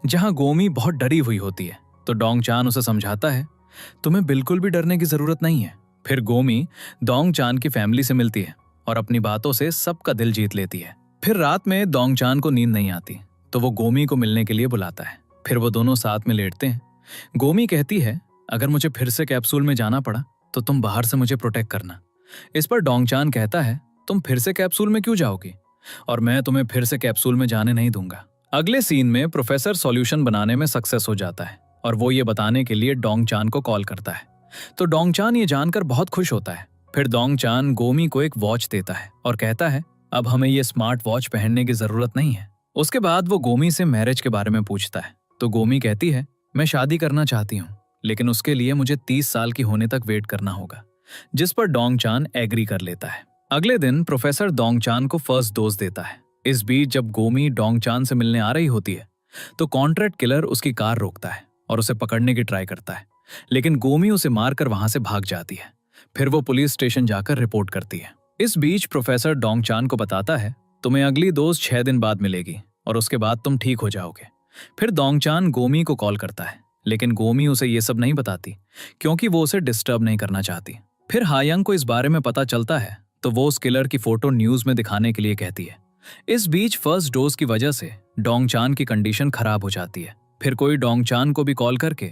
जहां गोमी बहुत डरी हुई होती है। तो डोंगचान उसे समझाता है, तुम्हें बिल्कुल भी डरने की जरूरत नहीं है। फिर गोमी डोंगचान की फैमिली से मिलती है और अपनी बातों से सबका दिल जीत लेती है। फिर रात में डोंगचान को नींद नहीं आती, तो वो गोमी को मिलने के लिए बुलाता है। फिर वो दोनों साथ में लेटते हैं। गोमी कहती है, अगर मुझे फिर से कैप्सूल में जाना पड़ा तो तुम बाहर से मुझे प्रोटेक्ट करना। इस पर डोंगचान कहता है, तुम फिर से कैप्सूल में क्यों जाओगी, और मैं तुम्हें फिर से कैप्सूल में जाने नहीं दूंगा। अगले सीन में प्रोफेसर सॉल्यूशन बनाने में सक्सेस हो जाता है और वो ये बताने के लिए डोंगचान को कॉल करता है। तो डोंगचान ये जानकर बहुत खुश होता है। फिर डोंगचान गोमी को एक वॉच देता है और कहता है, अब हमें ये स्मार्ट वॉच पहनने की जरूरत नहीं है। उसके बाद वो गोमी से मैरिज के बारे में पूछता है। तो गोमी कहती है, मैं शादी करना चाहती हूँ, लेकिन उसके लिए मुझे 30 साल की होने तक वेट करना होगा। जिस पर डोंगचान एग्री कर लेता है। अगले दिन प्रोफेसर डोंगचान को फर्स्ट डोज देता है। इस बीच जब गोमी डोंगचान से मिलने आ रही होती है तो कॉन्ट्रैक्ट किलर उसकी कार रोकता है और उसे पकड़ने की ट्राई करता है, लेकिन गोमी उसे मारकर वहां से भाग जाती है। फिर वो पुलिस स्टेशन जाकर रिपोर्ट करती है। इस बीच प्रोफेसर डोंगचान को बताता है, तुम्हें अगली डोज 6 दिन बाद मिलेगी और उसके बाद तुम ठीक हो जाओगे। फिर डोंगचान गोमी को कॉल करता है, लेकिन गोमी उसे ये सब नहीं बताती, क्योंकि वो उसे डिस्टर्ब नहीं करना चाहती। फिर हायंग को इस बारे में पता चलता है, तो वो उस किलर की फोटो न्यूज में दिखाने के लिए कहती है। इस बीच फर्स्ट डोज की वजह से डोंगचान की कंडीशन खराब हो जाती है। फिर कोई डोंगचान को भी कॉल करके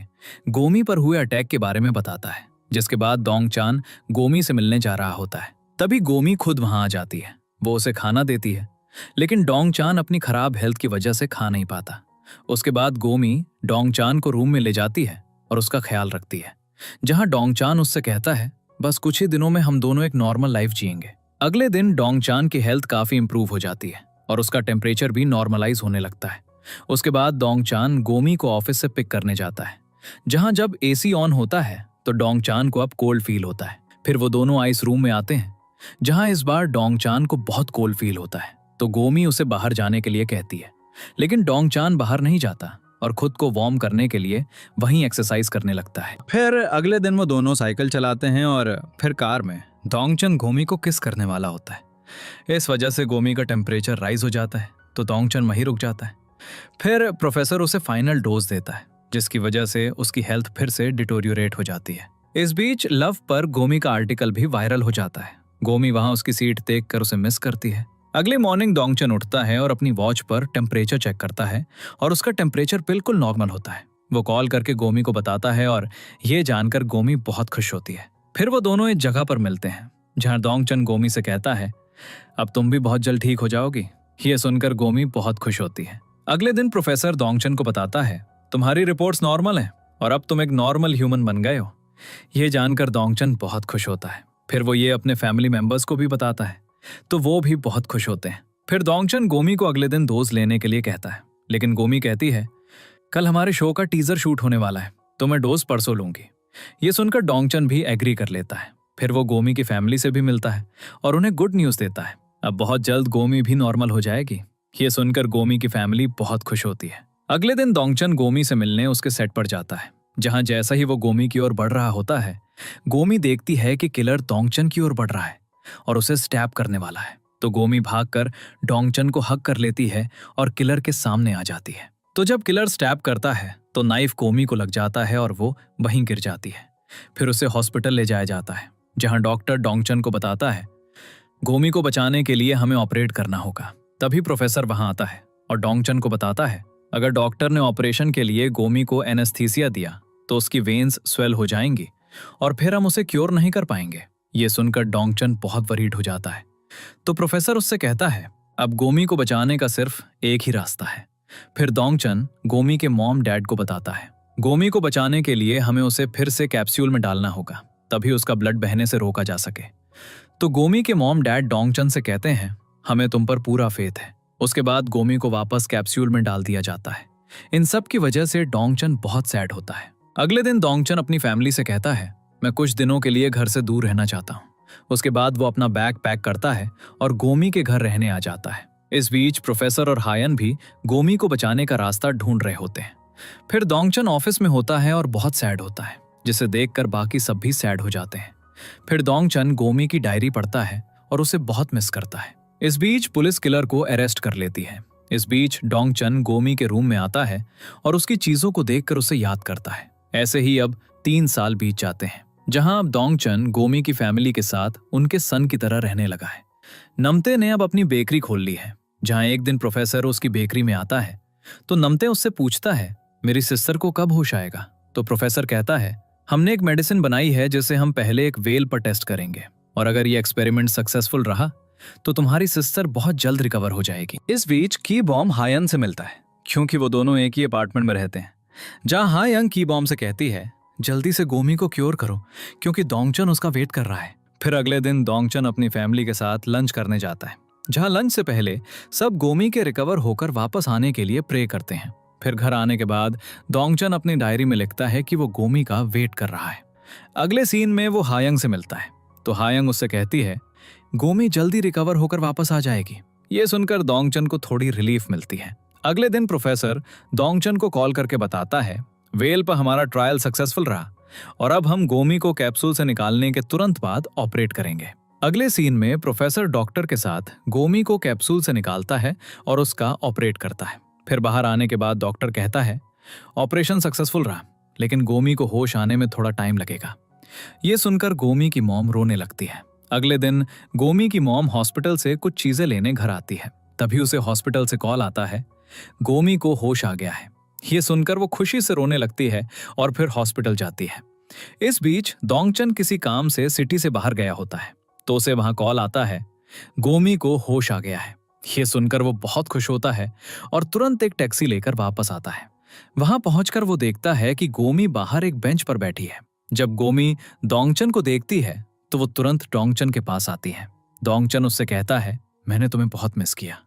गोमी पर हुए अटैक के बारे में बताता है, जिसके बाद डोंगचान गोमी से मिलने जा रहा होता है। तभी गोमी खुद वहां आ जाती है। वो उसे खाना देती है, लेकिन डोंगचान अपनी खराब हेल्थ की वजह से खा नहीं पाता। उसके बाद गोमी डोंगचान को रूम में ले जाती है और उसका ख्याल रखती है, जहां डोंगचान उससे कहता है, बस कुछ ही दिनों में हम दोनों एक नॉर्मल लाइफ जिएंगे। अगले दिन डोंगचान की हेल्थ काफी इंप्रूव हो जाती है और उसका टेम्परेचर भी नॉर्मलाइज होने लगता है। उसके बाद डोंगचान गोमी को ऑफिस से पिक करने जाता है, जहां जब एसी ऑन होता है तो डोंगचान को अब कोल्ड फील होता है। फिर वो दोनों आइस रूम में आते हैं, जहां इस बार डोंगचान को बहुत कोल्ड फील होता है। तो गोमी उसे बाहर जाने के लिए कहती है, लेकिन डोंगचान बाहर नहीं जाता और खुद को वार्म करने के लिए वहीं एक्सरसाइज करने लगता है। फिर अगले दिन वो दोनों साइकिल चलाते हैं और फिर कार में डोंगचान गोमी को किस करने वाला होता है। इस वजह से गोमी का टेम्परेचर राइज हो जाता है, तो डोंगचान वहीं रुक जाता है। फिर प्रोफेसर उसे फाइनल डोज देता है, जिसकी वजह से उसकी हेल्थ फिर से डिटोरियोरेट हो जाती है। इस बीच लव पर गोमी का आर्टिकल भी वायरल हो जाता है। गोमी वहां उसकी सीट देखकर उसे मिस करती है। अगली मॉर्निंग डोंगचान उठता है और अपनी वॉच पर टेम्परेचर चेक करता है और उसका टेम्परेचर बिल्कुल नॉर्मल होता है। वो कॉल करके गोमी को बताता है और ये जानकर गोमी बहुत खुश होती है। फिर वो दोनों एक जगह पर मिलते हैं, जहां डोंगचान गोमी से कहता है, अब तुम भी बहुत जल्द ठीक हो जाओगी। ये सुनकर गोमी बहुत खुश होती है। अगले दिन प्रोफेसर डोंगचान को बताता है, तुम्हारी रिपोर्ट्स नॉर्मल हैं और अब तुम एक नॉर्मल ह्यूमन बन गए हो। ये जानकर डोंगचान बहुत खुश होता है। फिर वो ये अपने फैमिली मेंबर्स को भी बताता है, तो वो भी बहुत खुश होते हैं। फिर डोंगचन गोमी को अगले दिन डोज लेने के लिए कहता है, लेकिन गोमी कहती है कल हमारे शो का टीजर शूट होने वाला है, तो मैं डोज परसों लूंगी। ये सुनकर डोंगचन भी एग्री कर लेता है। फिर वो गोमी की फैमिली से भी मिलता है और उन्हें गुड न्यूज देता है, अब बहुत जल्द गोमी भी नॉर्मल हो जाएगी। ये सुनकर गोमी की फैमिली बहुत खुश होती है। अगले दिन डोंगचन गोमी से मिलने उसके सेट पर जाता है, जहां जैसा ही वो गोमी की ओर बढ़ रहा होता है, गोमी देखती है कि किलर डोंगचन की ओर बढ़ रहा है और उसे स्टैब करने वाला है। तो गोमी भागकर डोंगचन को हग कर लेती है और किलर के सामने आ जाती है। तो जब किलर स्टैब करता है तो नाइफ गोमी को लग जाता है और वो वहीं गिर जाती है। फिर उसे हॉस्पिटल ले जाया जाता है, जहां डॉक्टर डोंगचन को बताता है गोमी को बचाने के लिए हमें ऑपरेट करना होगा। तभी प्रोफेसर वहां आता है और डोंगचन को बताता है अगर डॉक्टर ने ऑपरेशन के लिए गोमी को एनेस्थीसिया दिया तो उसकी वेन्स स्वेल हो जाएंगी और फिर हम उसे क्योर नहीं कर पाएंगे। ये सुनकर डोंगचन बहुत वरीड हो जाता है। तो प्रोफेसर उससे कहता है अब गोमी को बचाने का सिर्फ एक ही रास्ता है। फिर डोंगचन गोमी के मॉम डैड को बताता है गोमी को बचाने के लिए हमें उसे फिर से कैप्सूल में डालना होगा, तभी उसका ब्लड बहने से रोका जा सके। तो गोमी के मॉम डैड डोंगचन से कहते हैं हमें तुम पर पूरा फेथ है। उसके बाद गोमी को वापस कैप्सूल में डाल दिया जाता है। इन सब की वजह से डोंगचन बहुत सैड होता है। अगले दिन डोंगचन अपनी फैमिली से कहता है मैं कुछ दिनों के लिए घर से दूर रहना चाहता हूँ। उसके बाद वो अपना बैग पैक करता है और गोमी के घर रहने आ जाता है। इस बीच प्रोफेसर और हायन भी गोमी को बचाने का रास्ता ढूंढ रहे होते हैं। फिर डोंगचन ऑफिस में होता है और बहुत सैड होता है, जिसे देखकर बाकी सब भी सैड हो जाते हैं। फिर डोंगचन गोमी की डायरी पढ़ता है और उसे बहुत मिस करता है। इस बीच पुलिस किलर को अरेस्ट कर लेती है। इस बीच डोंगचन गोमी के रूम में आता है और उसकी चीजों को देखकर उसे याद करता है। ऐसे ही अब 3 साल बीत जाते हैं, जहां अब डोंगचन गोमी की फैमिली के साथ उनके सन की तरह रहने लगा है। नमते ने अब अपनी बेकरी खोल ली है, जहां एक दिन प्रोफेसर उसकी बेकरी में आता है तो नमते उससे पूछता है मेरी सिस्टर को कब होश आएगा। तो प्रोफेसर कहता है हमने एक मेडिसिन बनाई है जिसे हम पहले एक वेल पर टेस्ट करेंगे और अगर ये एक्सपेरिमेंट सक्सेसफुल रहा तो तुम्हारी सिस्टर बहुत जल्द रिकवर हो जाएगी। इस बीच की बॉम हायन से मिलता है, क्योंकि वो दोनों एक ही अपार्टमेंट में रहते हैं। जहां हायंग की बॉम से कहती है जल्दी से गोमी को क्योर करो क्योंकि डोंगचन उसका वेट कर रहा है। फिर अगले दिन डोंगचन अपनी फैमिली के साथ लंच करने जाता है, जहां लंच से पहले सब गोमी के रिकवर होकर वापस आने के लिए प्रे करते हैं। फिर घर आने के बाद डोंगचन अपनी डायरी में लिखता है कि वो गोमी का वेट कर रहा है। अगले सीन में वो हायंग से मिलता है, तो हायंग उससे कहती है गोमी जल्दी रिकवर होकर वापस आ जाएगी। ये सुनकर डोंगचन को थोड़ी रिलीफ मिलती है। अगले दिन प्रोफेसर डोंगचन को कॉल करके बताता है वेल पर हमारा ट्रायल सक्सेसफुल रहा और अब हम गोमी को कैप्सूल से निकालने के तुरंत बाद ऑपरेट करेंगे। अगले सीन में प्रोफेसर डॉक्टर के साथ गोमी को कैप्सूल से निकालता है और उसका ऑपरेट करता है। फिर बाहर आने के बाद डॉक्टर कहता है ऑपरेशन सक्सेसफुल रहा, लेकिन गोमी को होश आने में थोड़ा टाइम लगेगा। ये सुनकर गोमी की मॉम रोने लगती है। अगले दिन गोमी की मॉम हॉस्पिटल से कुछ चीजें लेने घर आती है, तभी उसे हॉस्पिटल से कॉल आता है गोमी को होश आ गया है। ये सुनकर वो खुशी से रोने लगती है और फिर हॉस्पिटल जाती है। इस बीच डोंगचन किसी काम से सिटी से बाहर गया होता है, तो उसे वहां कॉल आता है गोमी को होश आ गया है। ये सुनकर वो बहुत खुश होता है और तुरंत एक टैक्सी लेकर वापस आता है। वहां पहुंचकर वो देखता है कि गोमी बाहर एक बेंच पर बैठी है। जब गोमी डोंगचन को देखती है तो वो तुरंत डोंगचन के पास आती है। डोंगचन उससे कहता है मैंने तुम्हें बहुत मिस किया।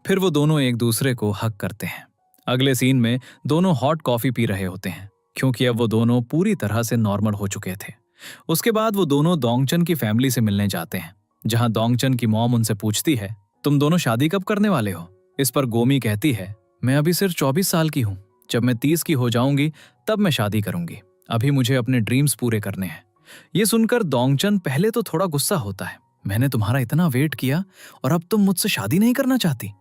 फिर वो दोनों एक दूसरे को हग करते हैं। अगले सीन में दोनों हॉट कॉफी पी रहे होते हैं, क्योंकि अब वो दोनों पूरी तरह से नॉर्मल हो चुके थे। उसके बाद वो दोनों डोंगचन की फैमिली से मिलने जाते हैं, जहां डोंगचन की मॉम उनसे पूछती है तुम दोनों शादी कब करने वाले हो। इस पर गोमी कहती है मैं अभी सिर्फ 24 साल की हूँ, जब मैं 30 की हो जाऊंगी तब मैं शादी करूंगी, अभी मुझे अपने ड्रीम्स पूरे करने हैं। ये सुनकर डोंगचन पहले तो थोड़ा गुस्सा होता है, मैंने तुम्हारा इतना वेट किया और अब तुम मुझसे शादी नहीं करना चाहती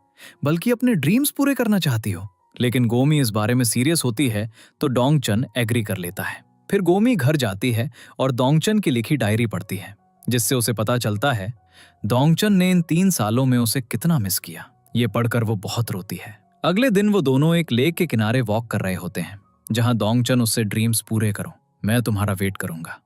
बल्कि अपने ड्रीम्स पूरे करना चाहती हो। लेकिन गोमी इस बारे में सीरियस होती है तो डोंगचन एग्री कर लेता है। फिर गोमी घर जाती है और डोंगचन की लिखी डायरी पढ़ती है, जिससे उसे पता चलता है डोंगचन ने इन 3 सालों में उसे कितना मिस किया। ये पढ़कर वो बहुत रोती है। अगले दिन वो दोनों एक लेक के किनारे वॉक कर रहे होते हैं, जहां डोंगचन उससे ड्रीम्स पूरे करो, मैं तुम्हारा वेट करूंगा।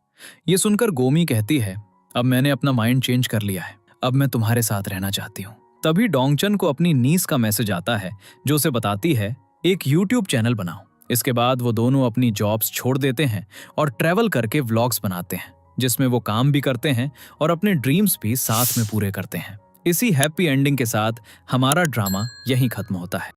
ये सुनकर गोमी कहती है अब मैंने अपना माइंड चेंज कर लिया है, अब मैं तुम्हारे साथ रहना चाहती हूँ। तभी डोंगचन को अपनी नीस का मैसेज आता है, जो उसे बताती है एक यूट्यूब चैनल बनाओ। इसके बाद वो दोनों अपनी जॉब्स छोड़ देते हैं और ट्रैवल करके व्लॉग्स बनाते हैं। जिसमें वो काम भी करते हैं और अपने ड्रीम्स भी साथ में पूरे करते हैं। इसी हैप्पी एंडिंग के साथ हमारा ड्रामा यहीं खत्म होता है।